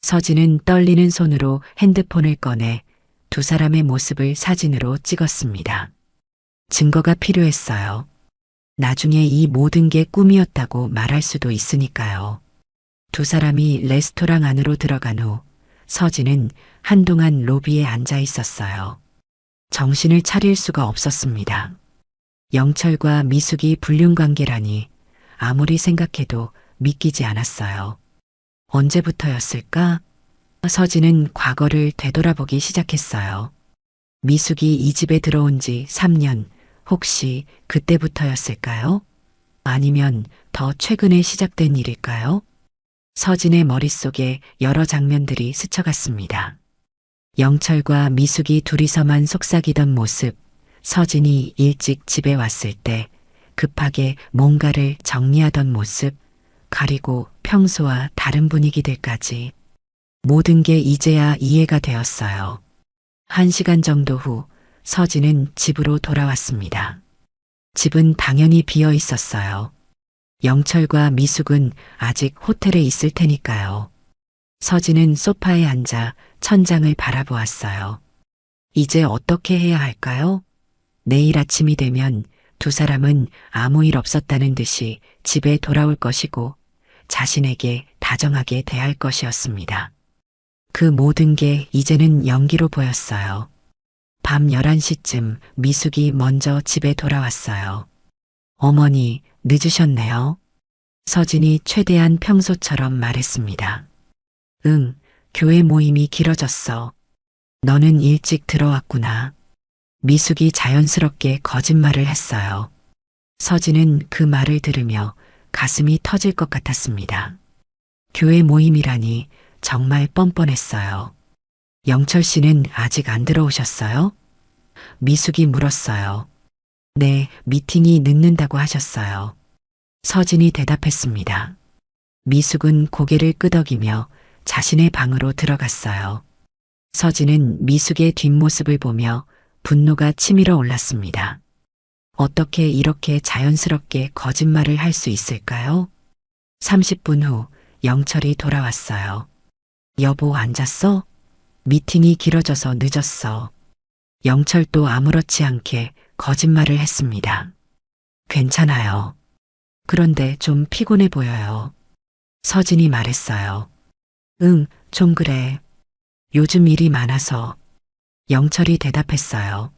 서진은 떨리는 손으로 핸드폰을 꺼내 두 사람의 모습을 사진으로 찍었습니다. 증거가 필요했어요. 나중에 이 모든 게 꿈이었다고 말할 수도 있으니까요. 두 사람이 레스토랑 안으로 들어간 후 서진은 한동안 로비에 앉아 있었어요. 정신을 차릴 수가 없었습니다. 영철과 미숙이 불륜 관계라니 아무리 생각해도 믿기지 않았어요. 언제부터였을까? 서진은 과거를 되돌아보기 시작했어요. 미숙이 이 집에 들어온 지 3년, 혹시 그때부터였을까요? 아니면 더 최근에 시작된 일일까요? 서진의 머릿속에 여러 장면들이 스쳐갔습니다. 영철과 미숙이 둘이서만 속삭이던 모습, 서진이 일찍 집에 왔을 때 급하게 뭔가를 정리하던 모습, 그리고 평소와 다른 분위기들까지 모든 게 이제야 이해가 되었어요. 1시간 정도 후 서진은 집으로 돌아왔습니다. 집은 당연히 비어 있었어요. 영철과 미숙은 아직 호텔에 있을 테니까요. 서진은 소파에 앉아 천장을 바라보았어요. 이제 어떻게 해야 할까요? 내일 아침이 되면 두 사람은 아무 일 없었다는 듯이 집에 돌아올 것이고 자신에게 다정하게 대할 것이었습니다. 그 모든 게 이제는 연기로 보였어요. 밤 11시쯤 미숙이 먼저 집에 돌아왔어요. 어머니, 늦으셨네요. 서진이 최대한 평소처럼 말했습니다. 응, 교회 모임이 길어졌어. 너는 일찍 들어왔구나. 미숙이 자연스럽게 거짓말을 했어요. 서진은 그 말을 들으며 가슴이 터질 것 같았습니다. 교회 모임이라니 정말 뻔뻔했어요. 영철 씨는 아직 안 들어오셨어요? 미숙이 물었어요. 네, 미팅이 늦는다고 하셨어요. 서진이 대답했습니다. 미숙은 고개를 끄덕이며 자신의 방으로 들어갔어요. 서진은 미숙의 뒷모습을 보며 분노가 치밀어 올랐습니다. 어떻게 이렇게 자연스럽게 거짓말을 할 수 있을까요? 30분 후 영철이 돌아왔어요. 여보, 앉았어? 미팅이 길어져서 늦었어. 영철도 아무렇지 않게 거짓말을 했습니다. 괜찮아요. 그런데 좀 피곤해 보여요. 서진이 말했어요. 응, 좀 그래. 요즘 일이 많아서. 영철이 대답했어요.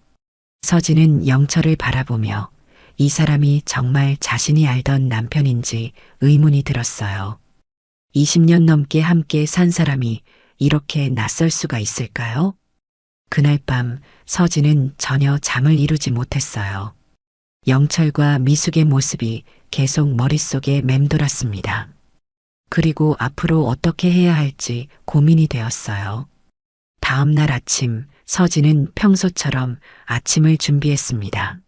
서진은 영철을 바라보며 이 사람이 정말 자신이 알던 남편인지 의문이 들었어요. 20년 넘게 함께 산 사람이 이렇게 낯설 수가 있을까요? 그날 밤 서진은 전혀 잠을 이루지 못했어요. 영철과 미숙의 모습이 계속 머릿속에 맴돌았습니다. 그리고 앞으로 어떻게 해야 할지 고민이 되었어요. 다음 날 아침 서진은 평소처럼 아침을 준비했습니다.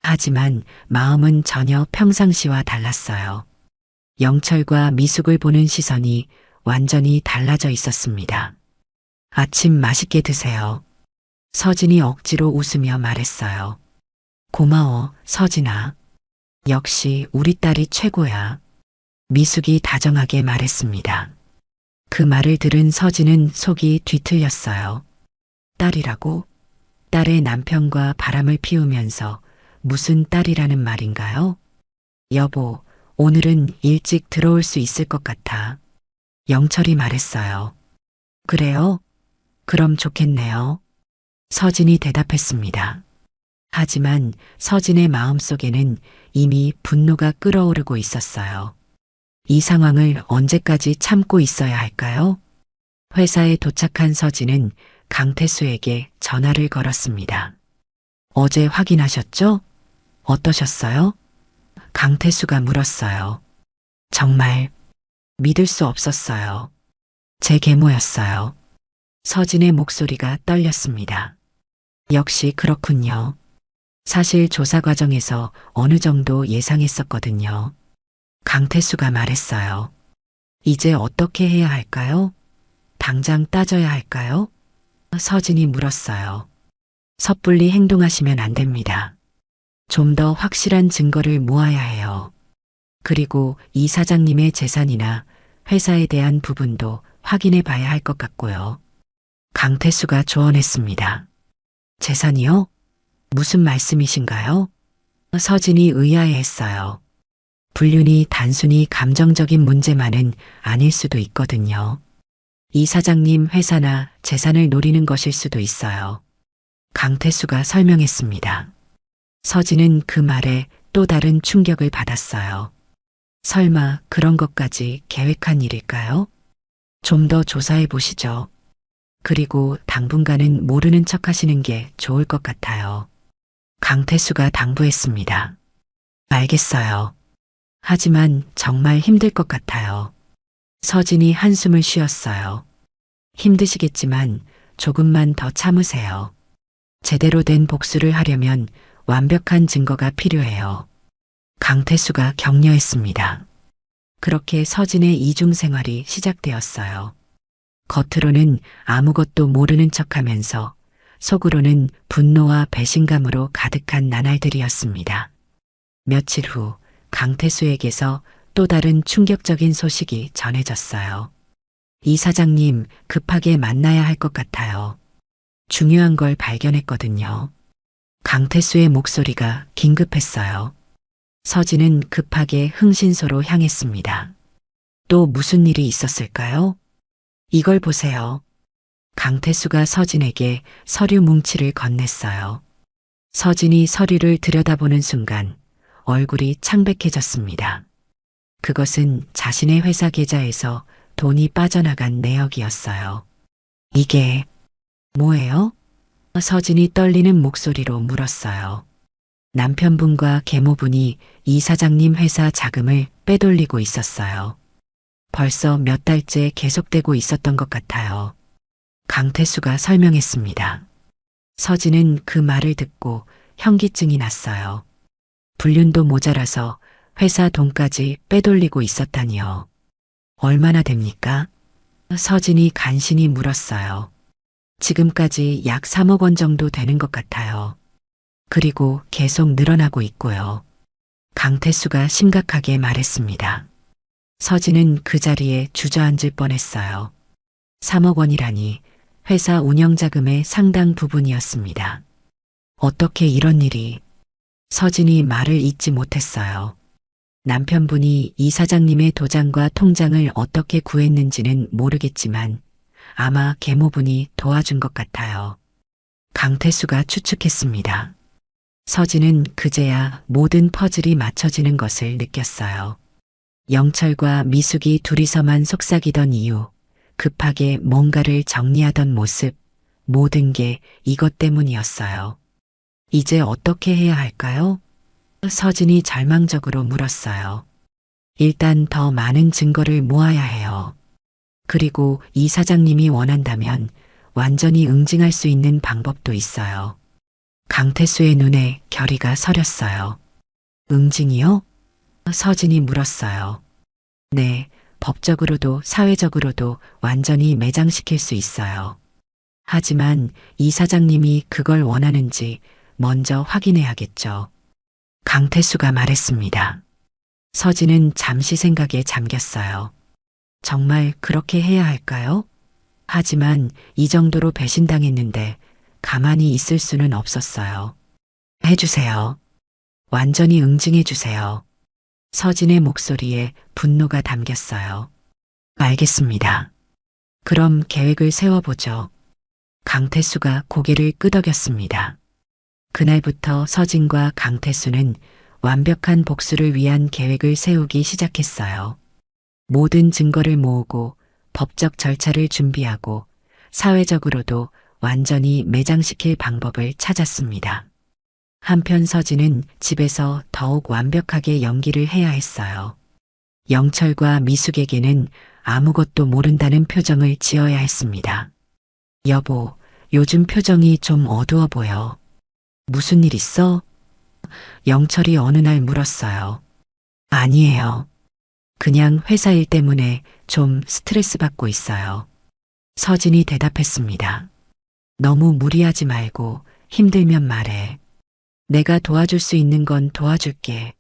하지만 마음은 전혀 평상시와 달랐어요. 영철과 미숙을 보는 시선이 완전히 달라져 있었습니다. 아침 맛있게 드세요. 서진이 억지로 웃으며 말했어요. 고마워, 서진아. 역시 우리 딸이 최고야. 미숙이 다정하게 말했습니다. 그 말을 들은 서진은 속이 뒤틀렸어요. 딸이라고? 딸의 남편과 바람을 피우면서 무슨 딸이라는 말인가요? 여보, 오늘은 일찍 들어올 수 있을 것 같아. 영철이 말했어요. 그래요? 그럼 좋겠네요. 서진이 대답했습니다. 하지만 서진의 마음속에는 이미 분노가 끓어오르고 있었어요. 이 상황을 언제까지 참고 있어야 할까요? 회사에 도착한 서진은 강태수에게 전화를 걸었습니다. 어제 확인하셨죠? 어떠셨어요? 강태수가 물었어요. 정말 믿을 수 없었어요. 제 계모였어요. 서진의 목소리가 떨렸습니다. 역시 그렇군요. 사실 조사 과정에서 어느 정도 예상했었거든요. 강태수가 말했어요. 이제 어떻게 해야 할까요? 당장 따져야 할까요? 서진이 물었어요. 섣불리 행동하시면 안 됩니다. 좀 더 확실한 증거를 모아야 해요. 그리고 이 사장님의 재산이나 회사에 대한 부분도 확인해 봐야 할 것 같고요. 강태수가 조언했습니다. 재산이요? 무슨 말씀이신가요? 서진이 의아해했어요. 불륜이 단순히 감정적인 문제만은 아닐 수도 있거든요. 이 사장님 회사나 재산을 노리는 것일 수도 있어요. 강태수가 설명했습니다. 서진은 그 말에 또 다른 충격을 받았어요. 설마 그런 것까지 계획한 일일까요? 좀 더 조사해 보시죠. 그리고 당분간은 모르는 척 하시는 게 좋을 것 같아요. 강태수가 당부했습니다. 알겠어요. 하지만 정말 힘들 것 같아요. 서진이 한숨을 쉬었어요. 힘드시겠지만 조금만 더 참으세요. 제대로 된 복수를 하려면 완벽한 증거가 필요해요. 강태수가 격려했습니다. 그렇게 서진의 이중 생활이 시작되었어요. 겉으로는 아무것도 모르는 척하면서 속으로는 분노와 배신감으로 가득한 나날들이었습니다. 며칠 후 강태수에게서 또 다른 충격적인 소식이 전해졌어요. 이 사장님 급하게 만나야 할 것 같아요. 중요한 걸 발견했거든요. 강태수의 목소리가 긴급했어요. 서진은 급하게 흥신소로 향했습니다. 또 무슨 일이 있었을까요? 이걸 보세요. 강태수가 서진에게 서류 뭉치를 건넸어요. 서진이 서류를 들여다보는 순간 얼굴이 창백해졌습니다. 그것은 자신의 회사 계좌에서 돈이 빠져나간 내역이었어요. 이게 뭐예요? 서진이 떨리는 목소리로 물었어요. 남편분과 계모분이 이 사장님 회사 자금을 빼돌리고 있었어요. 벌써 몇 달째 계속되고 있었던 것 같아요. 강태수가 설명했습니다. 서진은 그 말을 듣고 현기증이 났어요. 불륜도 모자라서 회사 돈까지 빼돌리고 있었다니요. 얼마나 됩니까? 서진이 간신히 물었어요. 지금까지 약 3억 원 정도 되는 것 같아요. 그리고 계속 늘어나고 있고요. 강태수가 심각하게 말했습니다. 서진은 그 자리에 주저앉을 뻔했어요. 3억 원이라니 회사 운영자금의 상당 부분이었습니다. 어떻게 이런 일이? 서진이 말을 잇지 못했어요. 남편분이 이 사장님의 도장과 통장을 어떻게 구했는지는 모르겠지만 아마 계모분이 도와준 것 같아요. 강태수가 추측했습니다. 서진은 그제야 모든 퍼즐이 맞춰지는 것을 느꼈어요. 영철과 미숙이 둘이서만 속삭이던 이유, 급하게 뭔가를 정리하던 모습, 모든 게 이것 때문이었어요. 이제 어떻게 해야 할까요? 서진이 절망적으로 물었어요. 일단 더 많은 증거를 모아야 해요. 그리고 이 사장님이 원한다면 완전히 응징할 수 있는 방법도 있어요. 강태수의 눈에 결의가 서렸어요. 응징이요? 서진이 물었어요. 네, 법적으로도 사회적으로도 완전히 매장시킬 수 있어요. 하지만 이 사장님이 그걸 원하는지 먼저 확인해야겠죠. 강태수가 말했습니다. 서진은 잠시 생각에 잠겼어요. 정말 그렇게 해야 할까요? 하지만 이 정도로 배신당했는데 가만히 있을 수는 없었어요. 해주세요. 완전히 응징해주세요. 서진의 목소리에 분노가 담겼어요. 알겠습니다. 그럼 계획을 세워보죠. 강태수가 고개를 끄덕였습니다. 그날부터 서진과 강태수는 완벽한 복수를 위한 계획을 세우기 시작했어요. 모든 증거를 모으고 법적 절차를 준비하고 사회적으로도 완전히 매장시킬 방법을 찾았습니다. 한편 서진은 집에서 더욱 완벽하게 연기를 해야 했어요. 영철과 미숙에게는 아무것도 모른다는 표정을 지어야 했습니다. 여보, 요즘 표정이 좀 어두워 보여. 무슨 일 있어? 영철이 어느 날 물었어요. 아니에요. 그냥 회사 일 때문에 좀 스트레스 받고 있어요. 서진이 대답했습니다. 너무 무리하지 말고 힘들면 말해. 내가 도와줄 수 있는 건 도와줄게.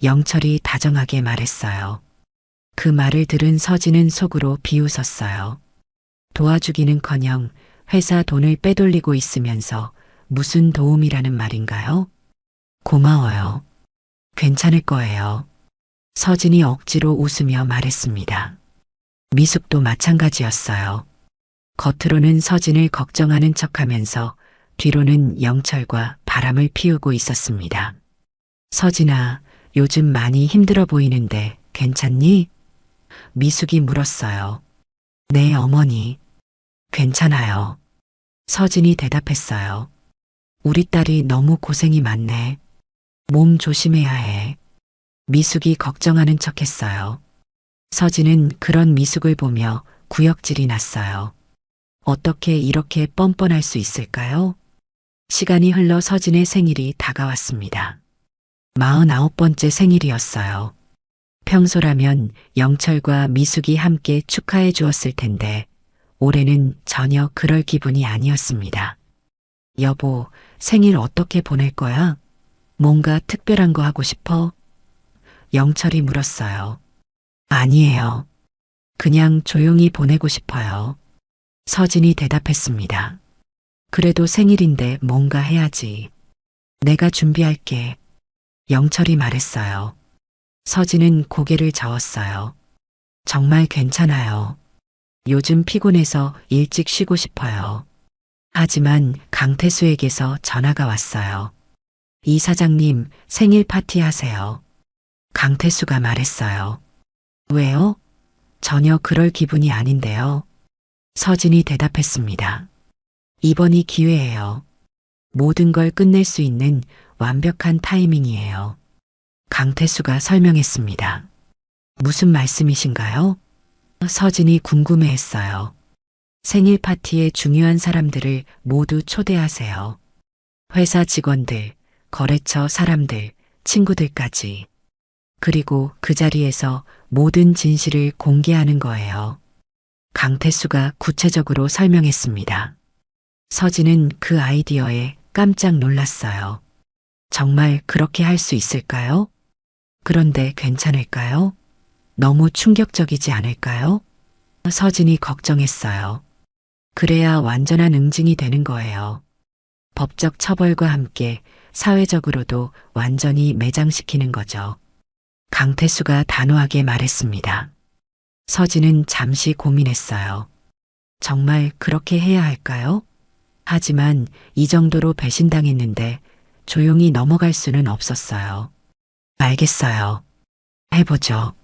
영철이 다정하게 말했어요. 그 말을 들은 서진은 속으로 비웃었어요. 도와주기는커녕 회사 돈을 빼돌리고 있으면서 무슨 도움이라는 말인가요? 고마워요. 괜찮을 거예요. 서진이 억지로 웃으며 말했습니다. 미숙도 마찬가지였어요. 겉으로는 서진을 걱정하는 척하면서 뒤로는 영철과 바람을 피우고 있었습니다. 서진아, 요즘 많이 힘들어 보이는데 괜찮니? 미숙이 물었어요. 네, 어머니. 괜찮아요. 서진이 대답했어요. 우리 딸이 너무 고생이 많네. 몸 조심해야 해. 미숙이 걱정하는 척했어요. 서진은 그런 미숙을 보며 구역질이 났어요. 어떻게 이렇게 뻔뻔할 수 있을까요? 시간이 흘러 서진의 생일이 다가왔습니다. 49번째 생일이었어요. 평소라면 영철과 미숙이 함께 축하해 주었을 텐데 올해는 전혀 그럴 기분이 아니었습니다. 여보, 생일 어떻게 보낼 거야? 뭔가 특별한 거 하고 싶어? 영철이 물었어요. 아니에요. 그냥 조용히 보내고 싶어요. 서진이 대답했습니다. 그래도 생일인데 뭔가 해야지. 내가 준비할게. 영철이 말했어요. 서진은 고개를 저었어요. 정말 괜찮아요. 요즘 피곤해서 일찍 쉬고 싶어요. 하지만 강태수에게서 전화가 왔어요. 이 사장님 생일 파티 하세요. 강태수가 말했어요. 왜요? 전혀 그럴 기분이 아닌데요. 서진이 대답했습니다. 이번이 기회예요. 모든 걸 끝낼 수 있는 완벽한 타이밍이에요. 강태수가 설명했습니다. 무슨 말씀이신가요? 서진이 궁금해했어요. 생일 파티에 중요한 사람들을 모두 초대하세요. 회사 직원들, 거래처 사람들, 친구들까지. 그리고 그 자리에서 모든 진실을 공개하는 거예요. 강태수가 구체적으로 설명했습니다. 서진은 그 아이디어에 깜짝 놀랐어요. 정말 그렇게 할 수 있을까요? 그런데 괜찮을까요? 너무 충격적이지 않을까요? 서진이 걱정했어요. 그래야 완전한 응징이 되는 거예요. 법적 처벌과 함께 사회적으로도 완전히 매장시키는 거죠. 강태수가 단호하게 말했습니다. 서진은 잠시 고민했어요. 정말 그렇게 해야 할까요? 하지만 이 정도로 배신당했는데 조용히 넘어갈 수는 없었어요. 알겠어요. 해보죠.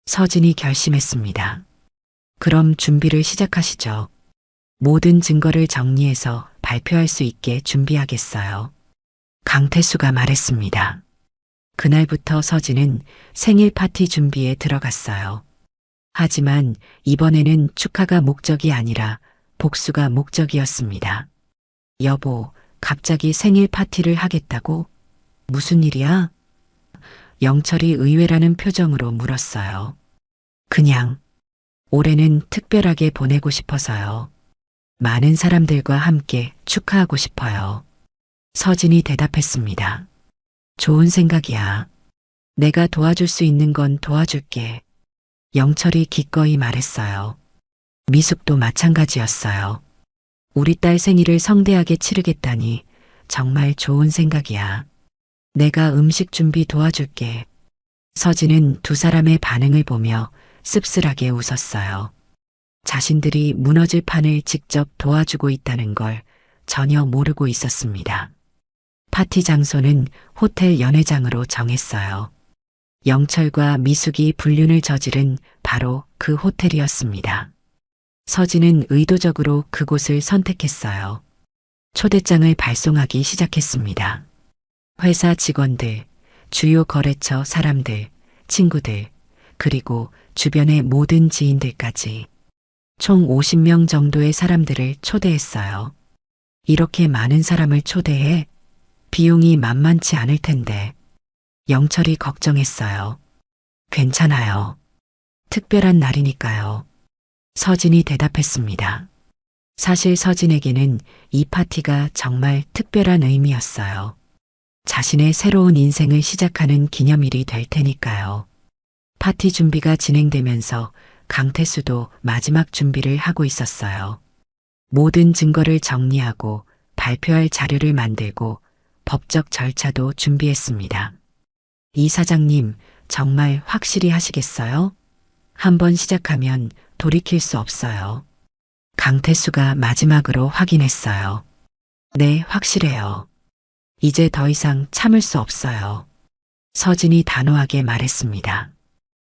서진이 결심했습니다. 그럼 준비를 시작하시죠. 모든 증거를 정리해서 발표할 수 있게 준비하겠어요. 강태수가 말했습니다. 그날부터 서진은 생일 파티 준비에 들어갔어요. 하지만 이번에는 축하가 목적이 아니라 복수가 목적이었습니다. 여보, 갑자기 생일 파티를 하겠다고? 무슨 일이야? 영철이 의외라는 표정으로 물었어요. 그냥 올해는 특별하게 보내고 싶어서요. 많은 사람들과 함께 축하하고 싶어요. 서진이 대답했습니다. 좋은 생각이야. 내가 도와줄 수 있는 건 도와줄게. 영철이 기꺼이 말했어요. 미숙도 마찬가지였어요. 우리 딸 생일을 성대하게 치르겠다니 정말 좋은 생각이야. 내가 음식 준비 도와줄게. 서진은 두 사람의 반응을 보며 씁쓸하게 웃었어요. 자신들이 무너질 판을 직접 도와주고 있다는 걸 전혀 모르고 있었습니다. 파티 장소는 호텔 연회장으로 정했어요. 영철과 미숙이 불륜을 저지른 바로 그 호텔이었습니다. 서진은 의도적으로 그곳을 선택했어요. 초대장을 발송하기 시작했습니다. 회사 직원들, 주요 거래처 사람들, 친구들, 그리고 주변의 모든 지인들까지 총 50명 정도의 사람들을 초대했어요. 이렇게 많은 사람을 초대해 비용이 만만치 않을 텐데 영철이 걱정했어요. 괜찮아요. 특별한 날이니까요. 서진이 대답했습니다. 사실 서진에게는 이 파티가 정말 특별한 의미였어요. 자신의 새로운 인생을 시작하는 기념일이 될 테니까요. 파티 준비가 진행되면서 강태수도 마지막 준비를 하고 있었어요. 모든 증거를 정리하고 발표할 자료를 만들고 법적 절차도 준비했습니다. 이 사장님, 정말 확실히 하시겠어요? 한번 시작하면 돌이킬 수 없어요. 강태수가 마지막으로 확인했어요. 네, 확실해요. 이제 더 이상 참을 수 없어요. 서진이 단호하게 말했습니다.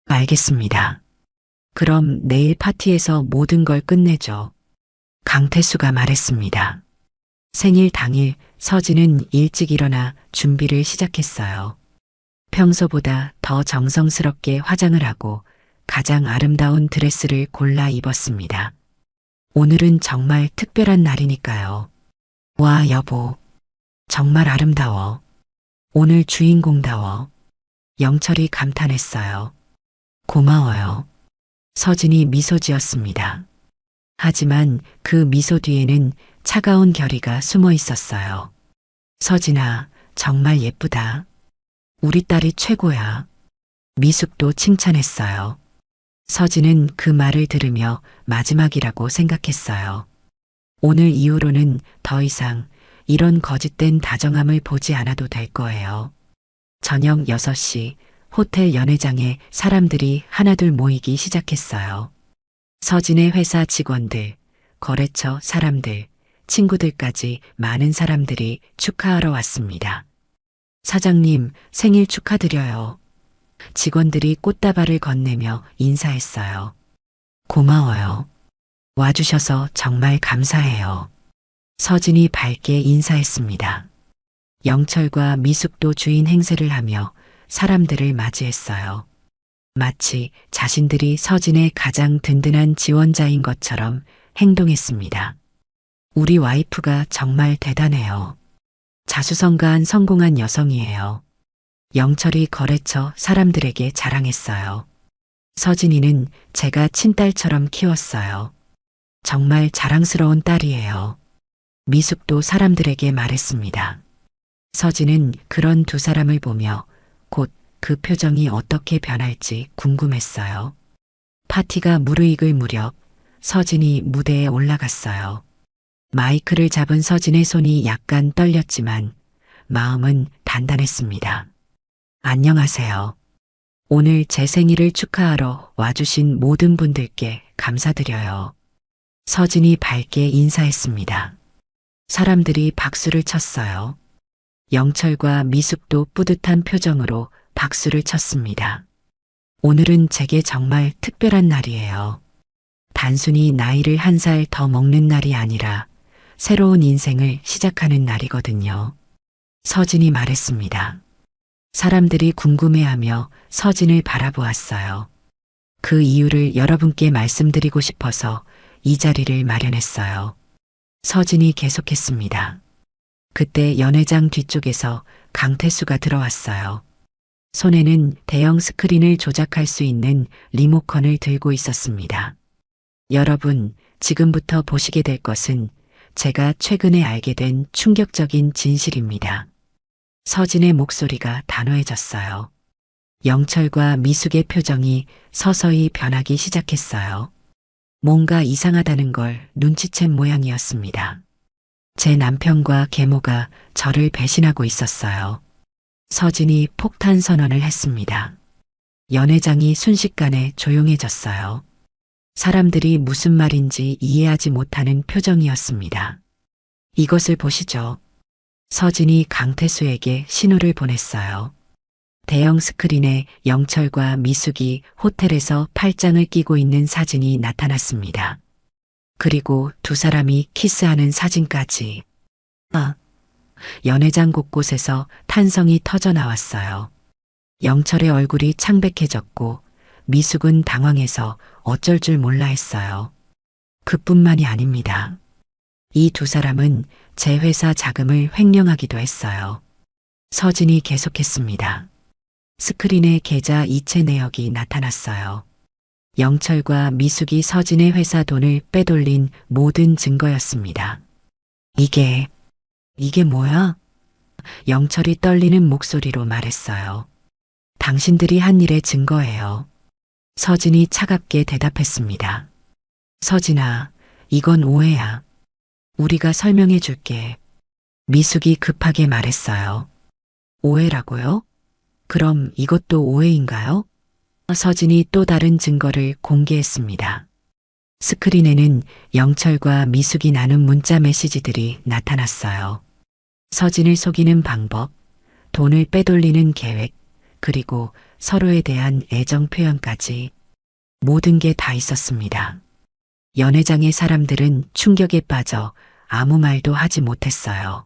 알겠습니다. 그럼 내일 파티에서 모든 걸 끝내죠. 강태수가 말했습니다. 생일 당일 서진은 일찍 일어나 준비를 시작했어요. 평소보다 더 정성스럽게 화장을 하고 가장 아름다운 드레스를 골라 입었습니다. 오늘은 정말 특별한 날이니까요. 와, 여보. 정말 아름다워. 오늘 주인공다워. 영철이 감탄했어요. 고마워요. 서진이 미소 지었습니다. 하지만 그 미소 뒤에는 차가운 결의가 숨어 있었어요. 서진아, 정말 예쁘다. 우리 딸이 최고야. 미숙도 칭찬했어요. 서진은 그 말을 들으며 마지막이라고 생각했어요. 오늘 이후로는 더 이상 이런 거짓된 다정함을 보지 않아도 될 거예요. 저녁 6시 호텔 연회장에 사람들이 하나둘 모이기 시작했어요. 서진의 회사 직원들, 거래처 사람들, 친구들까지 많은 사람들이 축하하러 왔습니다. 사장님, 생일 축하드려요. 직원들이 꽃다발을 건네며 인사했어요. 고마워요. 와주셔서 정말 감사해요. 서진이 밝게 인사했습니다. 영철과 미숙도 주인 행세를 하며 사람들을 맞이했어요. 마치 자신들이 서진의 가장 든든한 지원자인 것처럼 행동했습니다. 우리 와이프가 정말 대단해요. 자수성가한 성공한 여성이에요. 영철이 거래처 사람들에게 자랑했어요. 서진이는 제가 친딸처럼 키웠어요. 정말 자랑스러운 딸이에요. 미숙도 사람들에게 말했습니다. 서진은 그런 두 사람을 보며 곧 그 표정이 어떻게 변할지 궁금했어요. 파티가 무르익을 무렵 서진이 무대에 올라갔어요. 마이크를 잡은 서진의 손이 약간 떨렸지만 마음은 단단했습니다. 안녕하세요. 오늘 제 생일을 축하하러 와주신 모든 분들께 감사드려요. 서진이 밝게 인사했습니다. 사람들이 박수를 쳤어요. 영철과 미숙도 뿌듯한 표정으로 박수를 쳤습니다. 오늘은 제게 정말 특별한 날이에요. 단순히 나이를 1살 더 먹는 날이 아니라 새로운 인생을 시작하는 날이거든요. 서진이 말했습니다. 사람들이 궁금해하며 서진을 바라보았어요. 그 이유를 여러분께 말씀드리고 싶어서 이 자리를 마련했어요. 서진이 계속했습니다. 그때 연회장 뒤쪽에서 강태수가 들어왔어요. 손에는 대형 스크린을 조작할 수 있는 리모컨을 들고 있었습니다. 여러분, 지금부터 보시게 될 것은 제가 최근에 알게 된 충격적인 진실입니다. 서진의 목소리가 단호해졌어요. 영철과 미숙의 표정이 서서히 변하기 시작했어요. 뭔가 이상하다는 걸 눈치챈 모양이었습니다. 제 남편과 계모가 저를 배신하고 있었어요. 서진이 폭탄 선언을 했습니다. 연회장이 순식간에 조용해졌어요. 사람들이 무슨 말인지 이해하지 못하는 표정이었습니다. 이것을 보시죠. 서진이 강태수에게 신호를 보냈어요. 대형 스크린에 영철과 미숙이 호텔에서 팔짱을 끼고 있는 사진이 나타났습니다. 그리고 두 사람이 키스하는 사진까지. 연회장 곳곳에서 탄성이 터져 나왔어요. 영철의 얼굴이 창백해졌고 미숙은 당황해서 어쩔 줄 몰라 했어요. 그뿐만이 아닙니다. 이 두 사람은 제 회사 자금을 횡령하기도 했어요. 서진이 계속했습니다. 스크린에 계좌 이체 내역이 나타났어요. 영철과 미숙이 서진의 회사 돈을 빼돌린 모든 증거였습니다. 이게 뭐야? 영철이 떨리는 목소리로 말했어요. 당신들이 한 일의 증거예요. 서진이 차갑게 대답했습니다. 서진아, 이건 오해야. 우리가 설명해 줄게. 미숙이 급하게 말했어요. 오해라고요? 그럼 이것도 오해인가요? 서진이 또 다른 증거를 공개했습니다. 스크린에는 영철과 미숙이 나눈 문자 메시지들이 나타났어요. 서진을 속이는 방법, 돈을 빼돌리는 계획, 그리고 서로에 대한 애정 표현까지 모든 게 다 있었습니다. 연회장의 사람들은 충격에 빠져 아무 말도 하지 못했어요.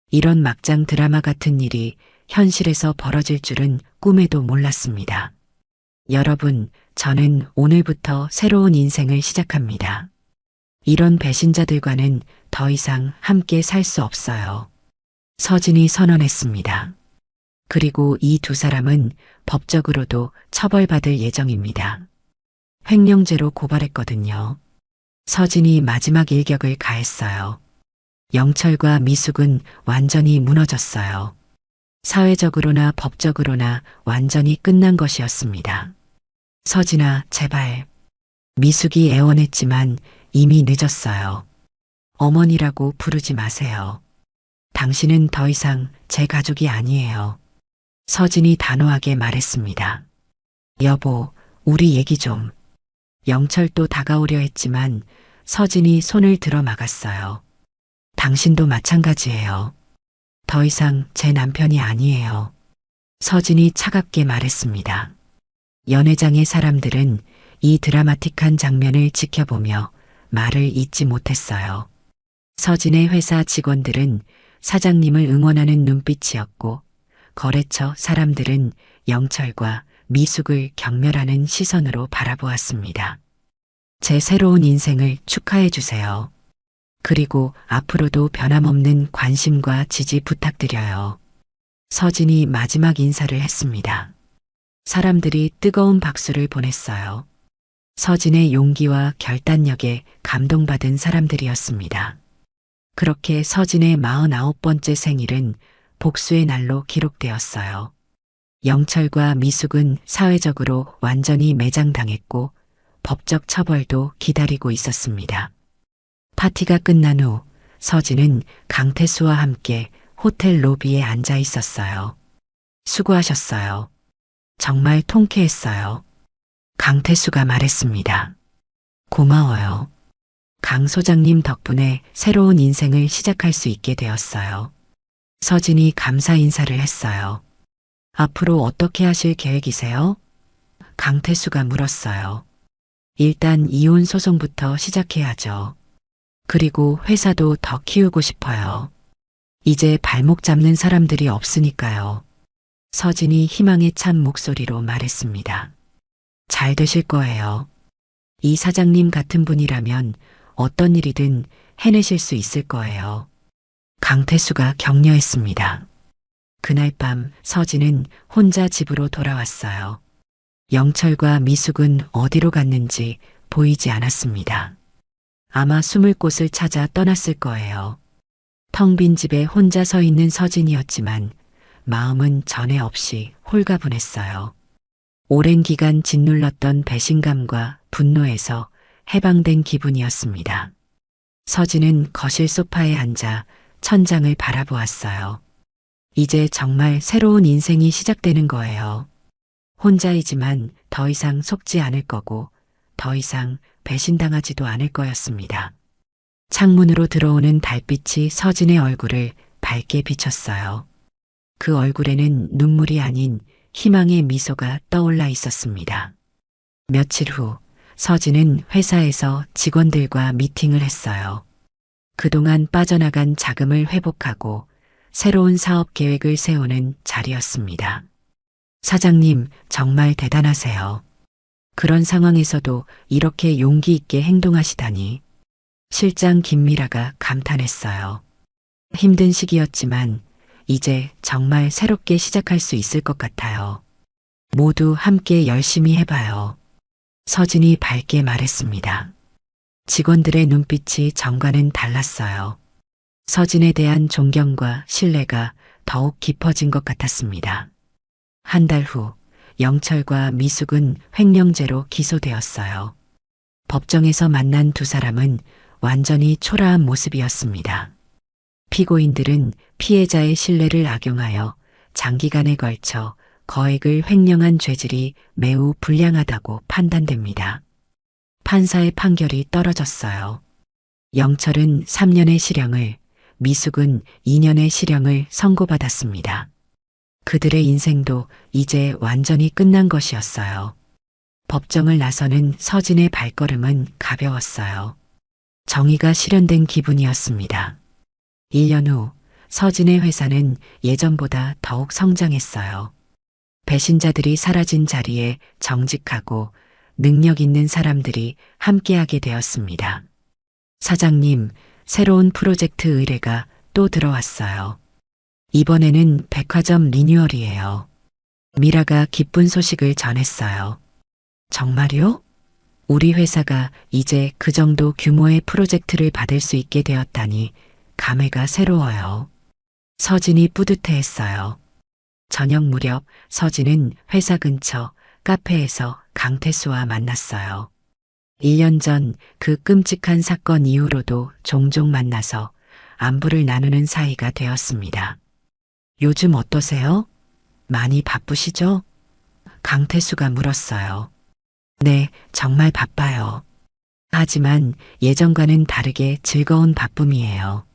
이런 막장 드라마 같은 일이 현실에서 벌어질 줄은 꿈에도 몰랐습니다. 여러분, 저는 오늘부터 새로운 인생을 시작합니다. 이런 배신자들과는 더 이상 함께 살 수 없어요. 서진이 선언했습니다. 그리고 이 두 사람은 법적으로도 처벌받을 예정입니다. 횡령죄로 고발했거든요. 서진이 마지막 일격을 가했어요. 영철과 미숙은 완전히 무너졌어요. 사회적으로나 법적으로나 완전히 끝난 것이었습니다. 서진아, 제발. 미숙이 애원했지만 이미 늦었어요. 어머니라고 부르지 마세요. 당신은 더 이상 제 가족이 아니에요. 서진이 단호하게 말했습니다. 여보, 우리 얘기 좀. 영철도 다가오려 했지만 서진이 손을 들어 막았어요. 당신도 마찬가지예요. 더 이상 제 남편이 아니에요. 서진이 차갑게 말했습니다. 연회장의 사람들은 이 드라마틱한 장면을 지켜보며 말을 잇지 못했어요. 서진의 회사 직원들은 사장님을 응원하는 눈빛이었고, 거래처 사람들은 영철과 미숙을 경멸하는 시선으로 바라보았습니다. 제 새로운 인생을 축하해 주세요. 그리고 앞으로도 변함없는 관심과 지지 부탁드려요. 서진이 마지막 인사를 했습니다. 사람들이 뜨거운 박수를 보냈어요. 서진의 용기와 결단력에 감동받은 사람들이었습니다. 그렇게 서진의 49번째 생일은 복수의 날로 기록되었어요. 영철과 미숙은 사회적으로 완전히 매장당했고 법적 처벌도 기다리고 있었습니다. 파티가 끝난 후 서진은 강태수와 함께 호텔 로비에 앉아 있었어요. 수고하셨어요. 정말 통쾌했어요. 강태수가 말했습니다. 고마워요. 강 소장님 덕분에 새로운 인생을 시작할 수 있게 되었어요. 서진이 감사 인사를 했어요. 앞으로 어떻게 하실 계획이세요? 강태수가 물었어요. 일단 이혼 소송부터 시작해야죠. 그리고 회사도 더 키우고 싶어요. 이제 발목 잡는 사람들이 없으니까요. 서진이 희망에 찬 목소리로 말했습니다. 잘 되실 거예요. 이 사장님 같은 분이라면 어떤 일이든 해내실 수 있을 거예요. 강태수가 격려했습니다. 그날 밤 서진은 혼자 집으로 돌아왔어요. 영철과 미숙은 어디로 갔는지 보이지 않았습니다. 아마 숨을 곳을 찾아 떠났을 거예요. 텅 빈 집에 혼자 서 있는 서진이었지만 마음은 전에 없이 홀가분했어요. 오랜 기간 짓눌렀던 배신감과 분노에서 해방된 기분이었습니다. 서진은 거실 소파에 앉아 천장을 바라보았어요. 이제 정말 새로운 인생이 시작되는 거예요. 혼자이지만 더 이상 속지 않을 거고 더 이상 배신당하지도 않을 거였습니다. 창문으로 들어오는 달빛이 서진의 얼굴을 밝게 비쳤어요. 그 얼굴에는 눈물이 아닌 희망의 미소가 떠올라 있었습니다. 며칠 후 서진은 회사에서 직원들과 미팅을 했어요. 그동안 빠져나간 자금을 회복하고 새로운 사업 계획을 세우는 자리였습니다. 사장님, 정말 대단하세요. 그런 상황에서도 이렇게 용기 있게 행동하시다니. 실장 김미라가 감탄했어요. 힘든 시기였지만 이제 정말 새롭게 시작할 수 있을 것 같아요. 모두 함께 열심히 해봐요. 서진이 밝게 말했습니다. 직원들의 눈빛이 전과는 달랐어요. 서진에 대한 존경과 신뢰가 더욱 깊어진 것 같았습니다. 한 달 후 영철과 미숙은 횡령죄로 기소되었어요. 법정에서 만난 두 사람은 완전히 초라한 모습이었습니다. 피고인들은 피해자의 신뢰를 악용하여 장기간에 걸쳐 거액을 횡령한 죄질이 매우 불량하다고 판단됩니다. 판사의 판결이 떨어졌어요. 영철은 3년의 실형을, 미숙은 2년의 실형을 선고받았습니다. 그들의 인생도 이제 완전히 끝난 것이었어요. 법정을 나서는 서진의 발걸음은 가벼웠어요. 정의가 실현된 기분이었습니다. 1년 후 서진의 회사는 예전보다 더욱 성장했어요. 배신자들이 사라진 자리에 정직하고 능력 있는 사람들이 함께하게 되었습니다. 사장님, 새로운 프로젝트 의뢰가 또 들어왔어요. 이번에는 백화점 리뉴얼이에요. 미라가 기쁜 소식을 전했어요. 정말요? 우리 회사가 이제 그 정도 규모의 프로젝트를 받을 수 있게 되었다니 감회가 새로워요. 서진이 뿌듯해했어요. 저녁 무렵 서진은 회사 근처 카페에서 강태수와 만났어요. 1년 전 그 끔찍한 사건 이후로도 종종 만나서 안부를 나누는 사이가 되었습니다. 요즘 어떠세요? 많이 바쁘시죠? 강태수가 물었어요. 네, 정말 바빠요. 하지만 예전과는 다르게 즐거운 바쁨이에요.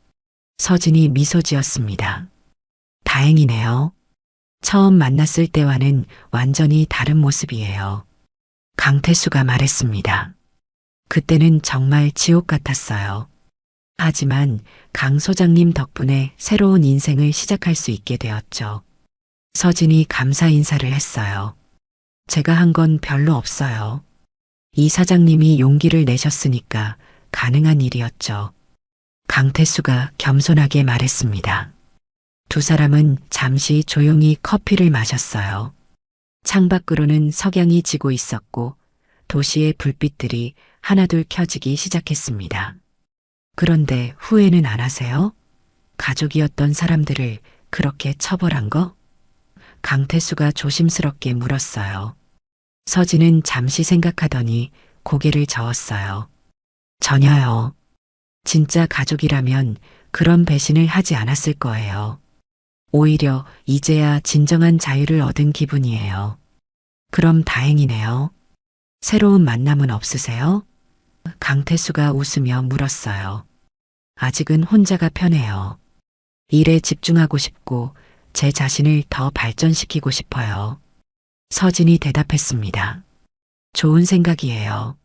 서진이 미소 지었습니다. 다행이네요. 처음 만났을 때와는 완전히 다른 모습이에요. 강태수가 말했습니다. 그때는 정말 지옥 같았어요. 하지만 강 소장님 덕분에 새로운 인생을 시작할 수 있게 되었죠. 서진이 감사 인사를 했어요. 제가 한 건 별로 없어요. 이 사장님이 용기를 내셨으니까 가능한 일이었죠. 강태수가 겸손하게 말했습니다. 두 사람은 잠시 조용히 커피를 마셨어요. 창밖으로는 석양이 지고 있었고 도시의 불빛들이 하나둘 켜지기 시작했습니다. 그런데 후회는 안 하세요? 가족이었던 사람들을 그렇게 처벌한 거? 강태수가 조심스럽게 물었어요. 서진은 잠시 생각하더니 고개를 저었어요. 전혀요. 진짜 가족이라면 그런 배신을 하지 않았을 거예요. 오히려 이제야 진정한 자유를 얻은 기분이에요. 그럼 다행이네요. 새로운 만남은 없으세요? 강태수가 웃으며 물었어요. 아직은 혼자가 편해요. 일에 집중하고 싶고 제 자신을 더 발전시키고 싶어요. 서진이 대답했습니다. 좋은 생각이에요.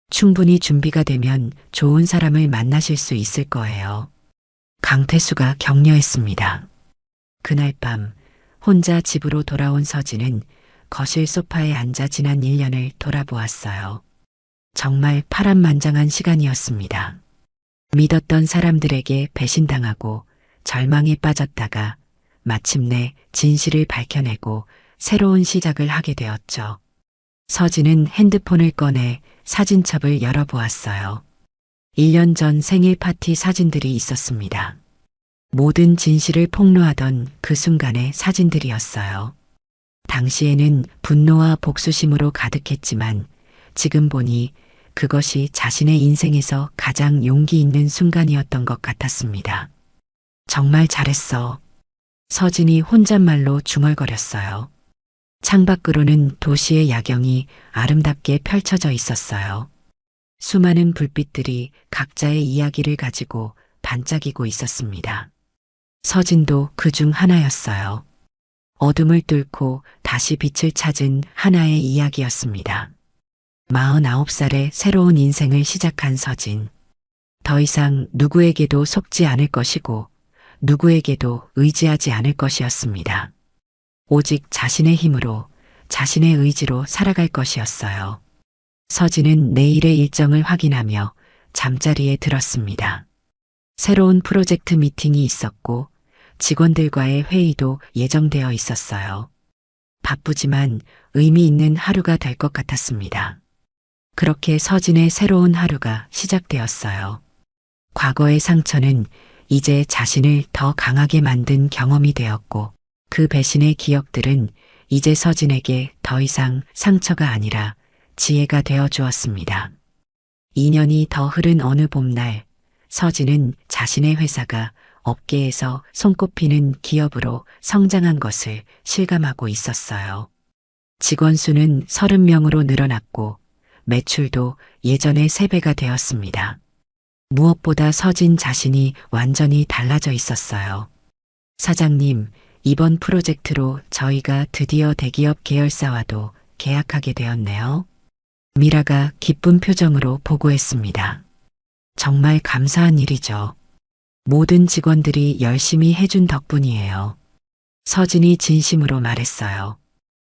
충분히 준비가 되면 좋은 사람을 만나실 수 있을 거예요. 강태수가 격려했습니다. 그날 밤 혼자 집으로 돌아온 서진은 거실 소파에 앉아 지난 1년을 돌아보았어요. 정말 파란만장한 시간이었습니다. 믿었던 사람들에게 배신당하고 절망에 빠졌다가 마침내 진실을 밝혀내고 새로운 시작을 하게 되었죠. 서진은 핸드폰을 꺼내 사진첩을 열어보았어요. 1년 전 생일 파티 사진들이 있었습니다. 모든 진실을 폭로하던 그 순간의 사진들이었어요. 당시에는 분노와 복수심으로 가득했지만 지금 보니 그것이 자신의 인생에서 가장 용기 있는 순간이었던 것 같았습니다. 정말 잘했어. 서진이 혼잣말로 중얼거렸어요. 창밖으로는 도시의 야경이 아름답게 펼쳐져 있었어요. 수많은 불빛들이 각자의 이야기를 가지고 반짝이고 있었습니다. 서진도 그 중 하나였어요. 어둠을 뚫고 다시 빛을 찾은 하나의 이야기였습니다. 49살의 새로운 인생을 시작한 서진. 더 이상 누구에게도 속지 않을 것이고 누구에게도 의지하지 않을 것이었습니다. 오직 자신의 힘으로, 자신의 의지로 살아갈 것이었어요. 서진은 내일의 일정을 확인하며 잠자리에 들었습니다. 새로운 프로젝트 미팅이 있었고 직원들과의 회의도 예정되어 있었어요. 바쁘지만 의미 있는 하루가 될 것 같았습니다. 그렇게 서진의 새로운 하루가 시작되었어요. 과거의 상처는 이제 자신을 더 강하게 만든 경험이 되었고 그 배신의 기억들은 이제 서진에게 더 이상 상처가 아니라 지혜가 되어 주었습니다. 2년이 더 흐른 어느 봄날 서진은 자신의 회사가 업계에서 손꼽히는 기업으로 성장한 것을 실감하고 있었어요. 직원 수는 30명으로 늘어났고 매출도 예전의 3배가 되었습니다. 무엇보다 서진 자신이 완전히 달라져 있었어요. 사장님, 이번 프로젝트로 저희가 드디어 대기업 계열사와도 계약하게 되었네요. 미라가 기쁜 표정으로 보고했습니다. 정말 감사한 일이죠. 모든 직원들이 열심히 해준 덕분이에요. 서진이 진심으로 말했어요.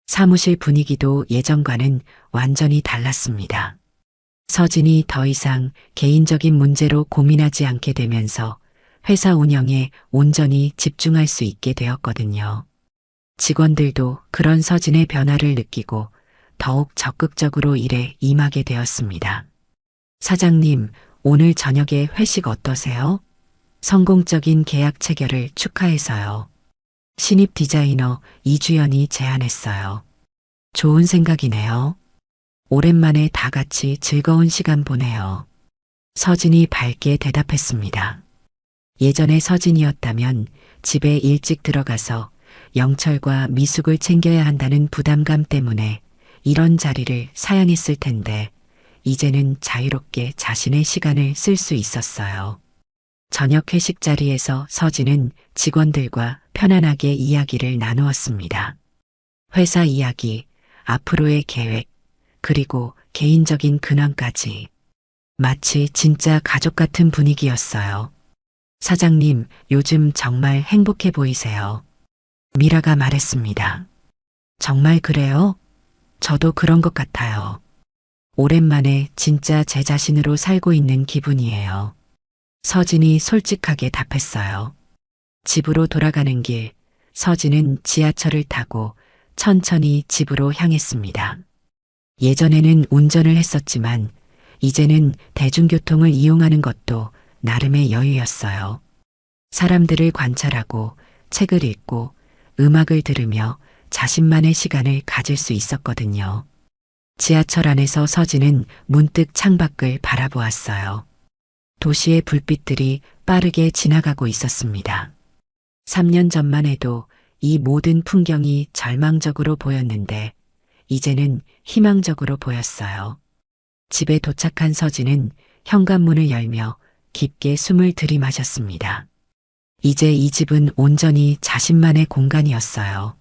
사무실 분위기도 예전과는 완전히 달랐습니다. 서진이 더 이상 개인적인 문제로 고민하지 않게 되면서 회사 운영에 온전히 집중할 수 있게 되었거든요. 직원들도 그런 서진의 변화를 느끼고 더욱 적극적으로 일에 임하게 되었습니다. 사장님, 오늘 저녁에 회식 어떠세요? 성공적인 계약 체결을 축하해서요. 신입 디자이너 이주연이 제안했어요. 좋은 생각이네요. 오랜만에 다 같이 즐거운 시간 보내요. 서진이 밝게 대답했습니다. 예전에 서진이었다면 집에 일찍 들어가서 영철과 미숙을 챙겨야 한다는 부담감 때문에 이런 자리를 사양했을 텐데 이제는 자유롭게 자신의 시간을 쓸 수 있었어요. 저녁 회식 자리에서 서진은 직원들과 편안하게 이야기를 나누었습니다. 회사 이야기, 앞으로의 계획, 그리고 개인적인 근황까지. 마치 진짜 가족 같은 분위기였어요. 사장님, 요즘 정말 행복해 보이세요. 미라가 말했습니다. 정말 그래요? 저도 그런 것 같아요. 오랜만에 진짜 제 자신으로 살고 있는 기분이에요. 서진이 솔직하게 답했어요. 집으로 돌아가는 길, 서진은 지하철을 타고 천천히 집으로 향했습니다. 예전에는 운전을 했었지만 이제는 대중교통을 이용하는 것도 나름의 여유였어요. 사람들을 관찰하고 책을 읽고 음악을 들으며 자신만의 시간을 가질 수 있었거든요. 지하철 안에서 서진은 문득 창밖을 바라보았어요. 도시의 불빛들이 빠르게 지나가고 있었습니다. 3년 전만 해도 이 모든 풍경이 절망적으로 보였는데 이제는 희망적으로 보였어요. 집에 도착한 서진은 현관문을 열며 깊게 숨을 들이마셨습니다. 이제 이 집은 온전히 자신만의 공간이었어요.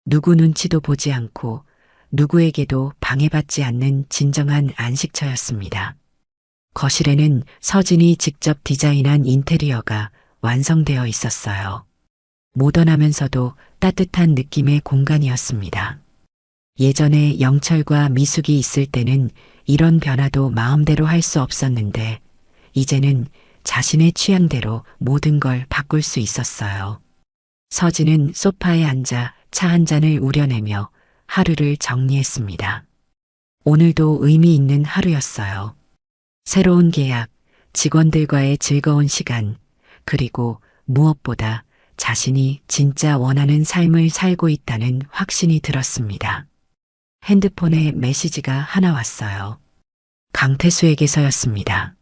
누구 눈치도 보지 않고 누구에게도 방해받지 않는 진정한 안식처였습니다. 거실에는 서진이 직접 디자인한 인테리어가 완성되어 있었어요. 모던하면서도 따뜻한 느낌의 공간이었습니다. 예전에 영철과 미숙이 있을 때는 이런 변화도 마음대로 할 수 없었는데 이제는 자신의 취향대로 모든 걸 바꿀 수 있었어요. 서진은 소파에 앉아 차 한 잔을 우려내며 하루를 정리했습니다. 오늘도 의미 있는 하루였어요. 새로운 계약, 직원들과의 즐거운 시간, 그리고 무엇보다 자신이 진짜 원하는 삶을 살고 있다는 확신이 들었습니다. 핸드폰에 메시지가 하나 왔어요. 강태수에게서였습니다.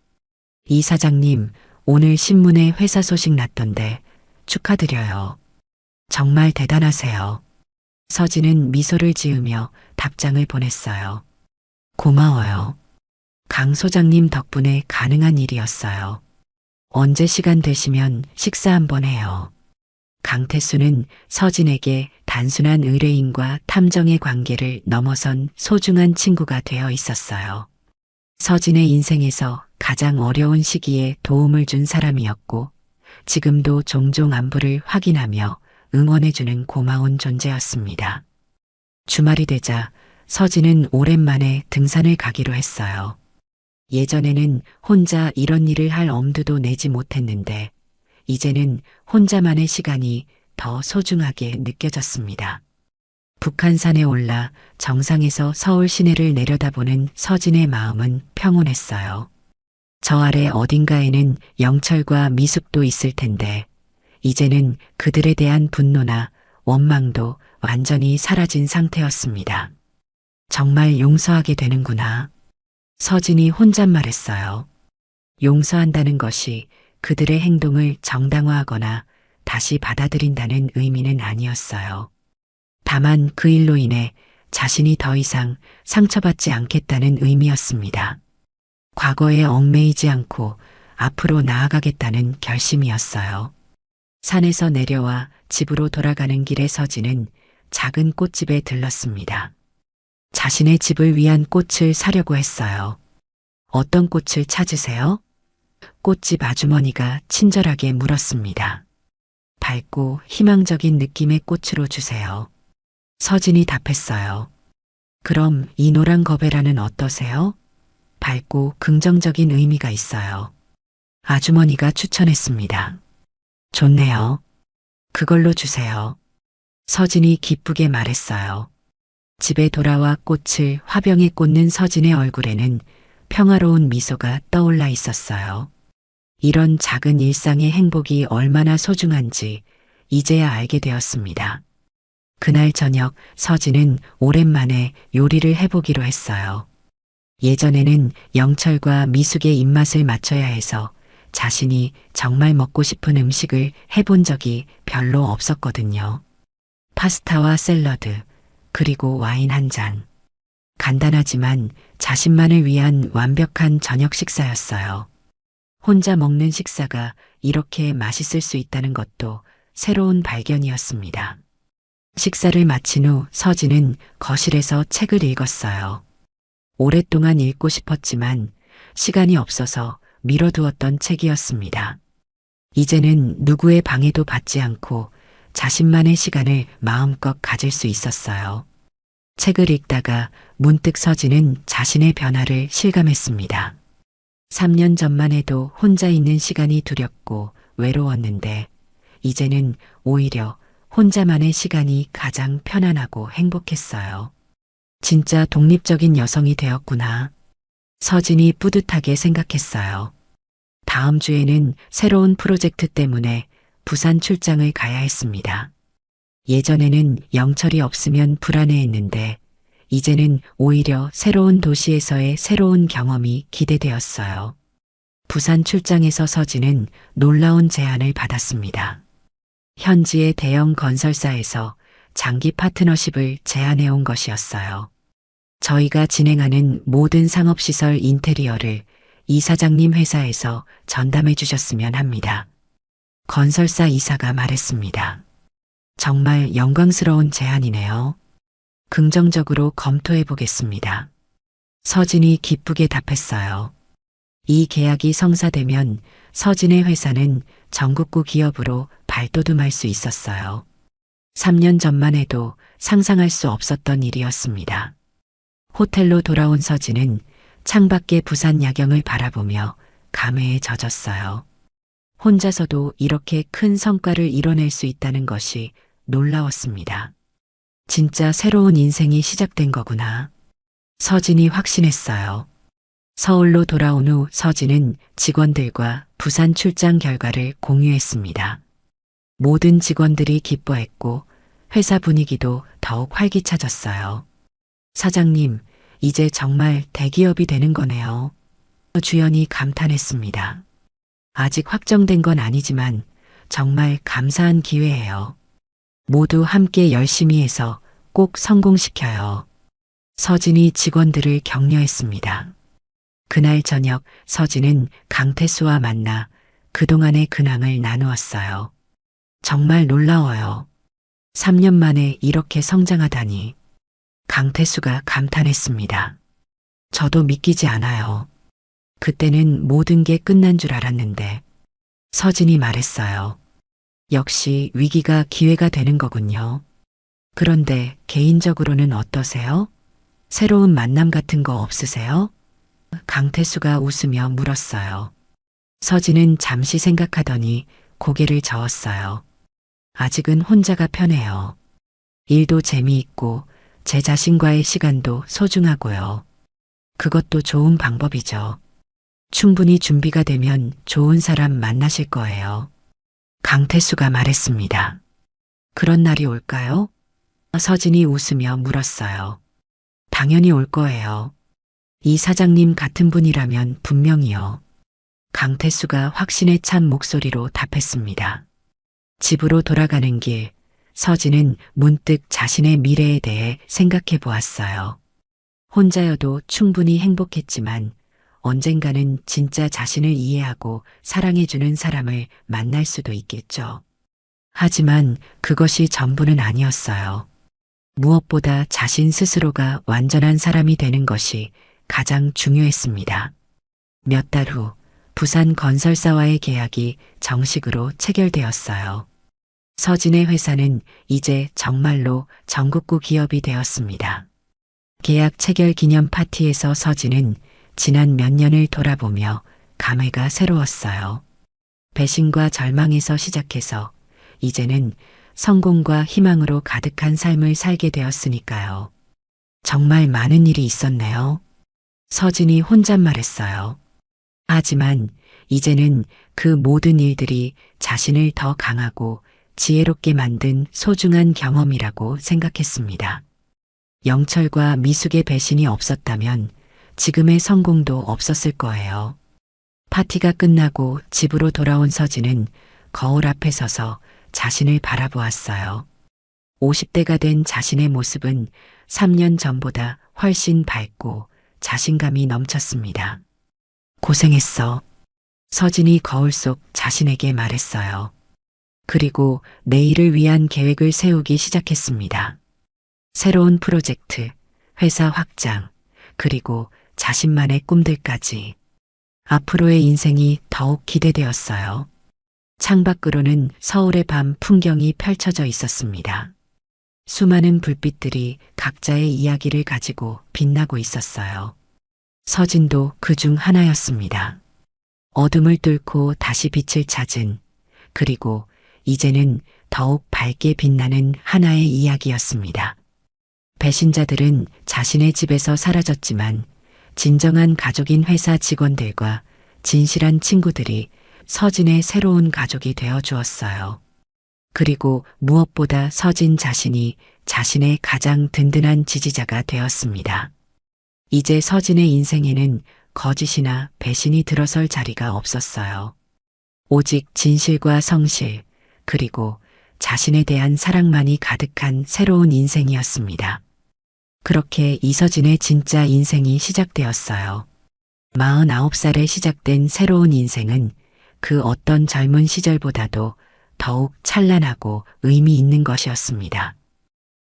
이 사장님, 오늘 신문에 회사 소식 났던데 축하드려요. 정말 대단하세요. 서진은 미소를 지으며 답장을 보냈어요. 고마워요. 강 소장님 덕분에 가능한 일이었어요. 언제 시간 되시면 식사 한번 해요. 강태수는 서진에게 단순한 의뢰인과 탐정의 관계를 넘어선 소중한 친구가 되어 있었어요. 서진의 인생에서 가장 어려운 시기에 도움을 준 사람이었고 지금도 종종 안부를 확인하며 응원해주는 고마운 존재였습니다. 주말이 되자 서진은 오랜만에 등산을 가기로 했어요. 예전에는 혼자 이런 일을 할 엄두도 내지 못했는데 이제는 혼자만의 시간이 더 소중하게 느껴졌습니다. 북한산에 올라 정상에서 서울 시내를 내려다보는 서진의 마음은 평온했어요. 저 아래 어딘가에는 영철과 미숙도 있을 텐데 이제는 그들에 대한 분노나 원망도 완전히 사라진 상태였습니다. 정말 용서하게 되는구나. 서진이 혼잣말했어요. 용서한다는 것이 그들의 행동을 정당화하거나 다시 받아들인다는 의미는 아니었어요. 다만 그 일로 인해 자신이 더 이상 상처받지 않겠다는 의미였습니다. 과거에 얽매이지 않고 앞으로 나아가겠다는 결심이었어요. 산에서 내려와 집으로 돌아가는 길에 서진은 작은 꽃집에 들렀습니다. 자신의 집을 위한 꽃을 사려고 했어요. 어떤 꽃을 찾으세요? 꽃집 아주머니가 친절하게 물었습니다. 밝고 희망적인 느낌의 꽃으로 주세요. 서진이 답했어요. 그럼 이 노란 거베라는 어떠세요? 밝고 긍정적인 의미가 있어요. 아주머니가 추천했습니다. 좋네요. 그걸로 주세요. 서진이 기쁘게 말했어요. 집에 돌아와 꽃을 화병에 꽂는 서진의 얼굴에는 평화로운 미소가 떠올라 있었어요. 이런 작은 일상의 행복이 얼마나 소중한지 이제야 알게 되었습니다. 그날 저녁 서진은 오랜만에 요리를 해보기로 했어요. 예전에는 영철과 미숙의 입맛을 맞춰야 해서 자신이 정말 먹고 싶은 음식을 해본 적이 별로 없었거든요. 파스타와 샐러드, 그리고 와인 한 잔. 간단하지만 자신만을 위한 완벽한 저녁 식사였어요. 혼자 먹는 식사가 이렇게 맛있을 수 있다는 것도 새로운 발견이었습니다. 식사를 마친 후 서진은 거실에서 책을 읽었어요. 오랫동안 읽고 싶었지만 시간이 없어서 미뤄두었던 책이었습니다. 이제는 누구의 방해도 받지 않고 자신만의 시간을 마음껏 가질 수 있었어요. 책을 읽다가 문득 서진은 자신의 변화를 실감했습니다. 3년 전만 해도 혼자 있는 시간이 두렵고 외로웠는데 이제는 오히려 혼자만의 시간이 가장 편안하고 행복했어요. 진짜 독립적인 여성이 되었구나. 서진이 뿌듯하게 생각했어요. 다음 주에는 새로운 프로젝트 때문에 부산 출장을 가야 했습니다. 예전에는 영철이 없으면 불안해했는데 이제는 오히려 새로운 도시에서의 새로운 경험이 기대되었어요. 부산 출장에서 서진은 놀라운 제안을 받았습니다. 현지의 대형 건설사에서 장기 파트너십을 제안해온 것이었어요. 저희가 진행하는 모든 상업시설 인테리어를 이사장님 회사에서 전담해 주셨으면 합니다. 건설사 이사가 말했습니다. 정말 영광스러운 제안이네요. 긍정적으로 검토해 보겠습니다. 서진이 기쁘게 답했어요. 이 계약이 성사되면 서진의 회사는 전국구 기업으로 발돋움할 수 있었어요. 3년 전만 해도 상상할 수 없었던 일이었습니다. 호텔로 돌아온 서진은 창밖의 부산 야경을 바라보며 감회에 젖었어요. 혼자서도 이렇게 큰 성과를 이뤄낼 수 있다는 것이 놀라웠습니다. 진짜 새로운 인생이 시작된 거구나. 서진이 확신했어요. 서울로 돌아온 후 서진은 직원들과 부산 출장 결과를 공유했습니다. 모든 직원들이 기뻐했고 회사 분위기도 더욱 활기차졌어요. 사장님, 이제 정말 대기업이 되는 거네요. 주연이 감탄했습니다. 아직 확정된 건 아니지만 정말 감사한 기회예요. 모두 함께 열심히 해서 꼭 성공시켜요. 서진이 직원들을 격려했습니다. 그날 저녁 서진은 강태수와 만나 그동안의 근황을 나누었어요. 정말 놀라워요. 3년 만에 이렇게 성장하다니. 강태수가 감탄했습니다. 저도 믿기지 않아요. 그때는 모든 게 끝난 줄 알았는데. 서진이 말했어요. 역시 위기가 기회가 되는 거군요. 그런데 개인적으로는 어떠세요? 새로운 만남 같은 거 없으세요? 강태수가 웃으며 물었어요. 서진은 잠시 생각하더니 고개를 저었어요. 아직은 혼자가 편해요. 일도 재미있고 제 자신과의 시간도 소중하고요. 그것도 좋은 방법이죠. 충분히 준비가 되면 좋은 사람 만나실 거예요. 강태수가 말했습니다. 그런 날이 올까요? 서진이 웃으며 물었어요. 당연히 올 거예요. 이 사장님 같은 분이라면 분명히요. 강태수가 확신에 찬 목소리로 답했습니다. 집으로 돌아가는 길, 서진은 문득 자신의 미래에 대해 생각해 보았어요. 혼자여도 충분히 행복했지만 언젠가는 진짜 자신을 이해하고 사랑해주는 사람을 만날 수도 있겠죠. 하지만 그것이 전부는 아니었어요. 무엇보다 자신 스스로가 완전한 사람이 되는 것이 가장 중요했습니다. 몇 달 후 부산 건설사와의 계약이 정식으로 체결되었어요. 서진의 회사는 이제 정말로 전국구 기업이 되었습니다. 계약 체결 기념 파티에서 서진은 지난 몇 년을 돌아보며 감회가 새로웠어요. 배신과 절망에서 시작해서 이제는 성공과 희망으로 가득한 삶을 살게 되었으니까요. 정말 많은 일이 있었네요. 서진이 혼잣말했어요. 하지만 이제는 그 모든 일들이 자신을 더 강하고 지혜롭게 만든 소중한 경험이라고 생각했습니다. 영철과 미숙의 배신이 없었다면 지금의 성공도 없었을 거예요. 파티가 끝나고 집으로 돌아온 서진은 거울 앞에 서서 자신을 바라보았어요. 50대가 된 자신의 모습은 3년 전보다 훨씬 밝고 자신감이 넘쳤습니다. 고생했어. 서진이 거울 속 자신에게 말했어요. 그리고 내일을 위한 계획을 세우기 시작했습니다. 새로운 프로젝트, 회사 확장, 그리고 자신만의 꿈들까지. 앞으로의 인생이 더욱 기대되었어요. 창밖으로는 서울의 밤 풍경이 펼쳐져 있었습니다. 수많은 불빛들이 각자의 이야기를 가지고 빛나고 있었어요. 서진도 그 중 하나였습니다. 어둠을 뚫고 다시 빛을 찾은, 그리고 이제는 더욱 밝게 빛나는 하나의 이야기였습니다. 배신자들은 자신의 집에서 사라졌지만 진정한 가족인 회사 직원들과 진실한 친구들이 서진의 새로운 가족이 되어 주었어요. 그리고 무엇보다 서진 자신이 자신의 가장 든든한 지지자가 되었습니다. 이제 서진의 인생에는 거짓이나 배신이 들어설 자리가 없었어요. 오직 진실과 성실, 그리고 자신에 대한 사랑만이 가득한 새로운 인생이었습니다. 그렇게 이서진의 진짜 인생이 시작되었어요. 49살에 시작된 새로운 인생은 그 어떤 젊은 시절보다도 더욱 찬란하고 의미 있는 것이었습니다.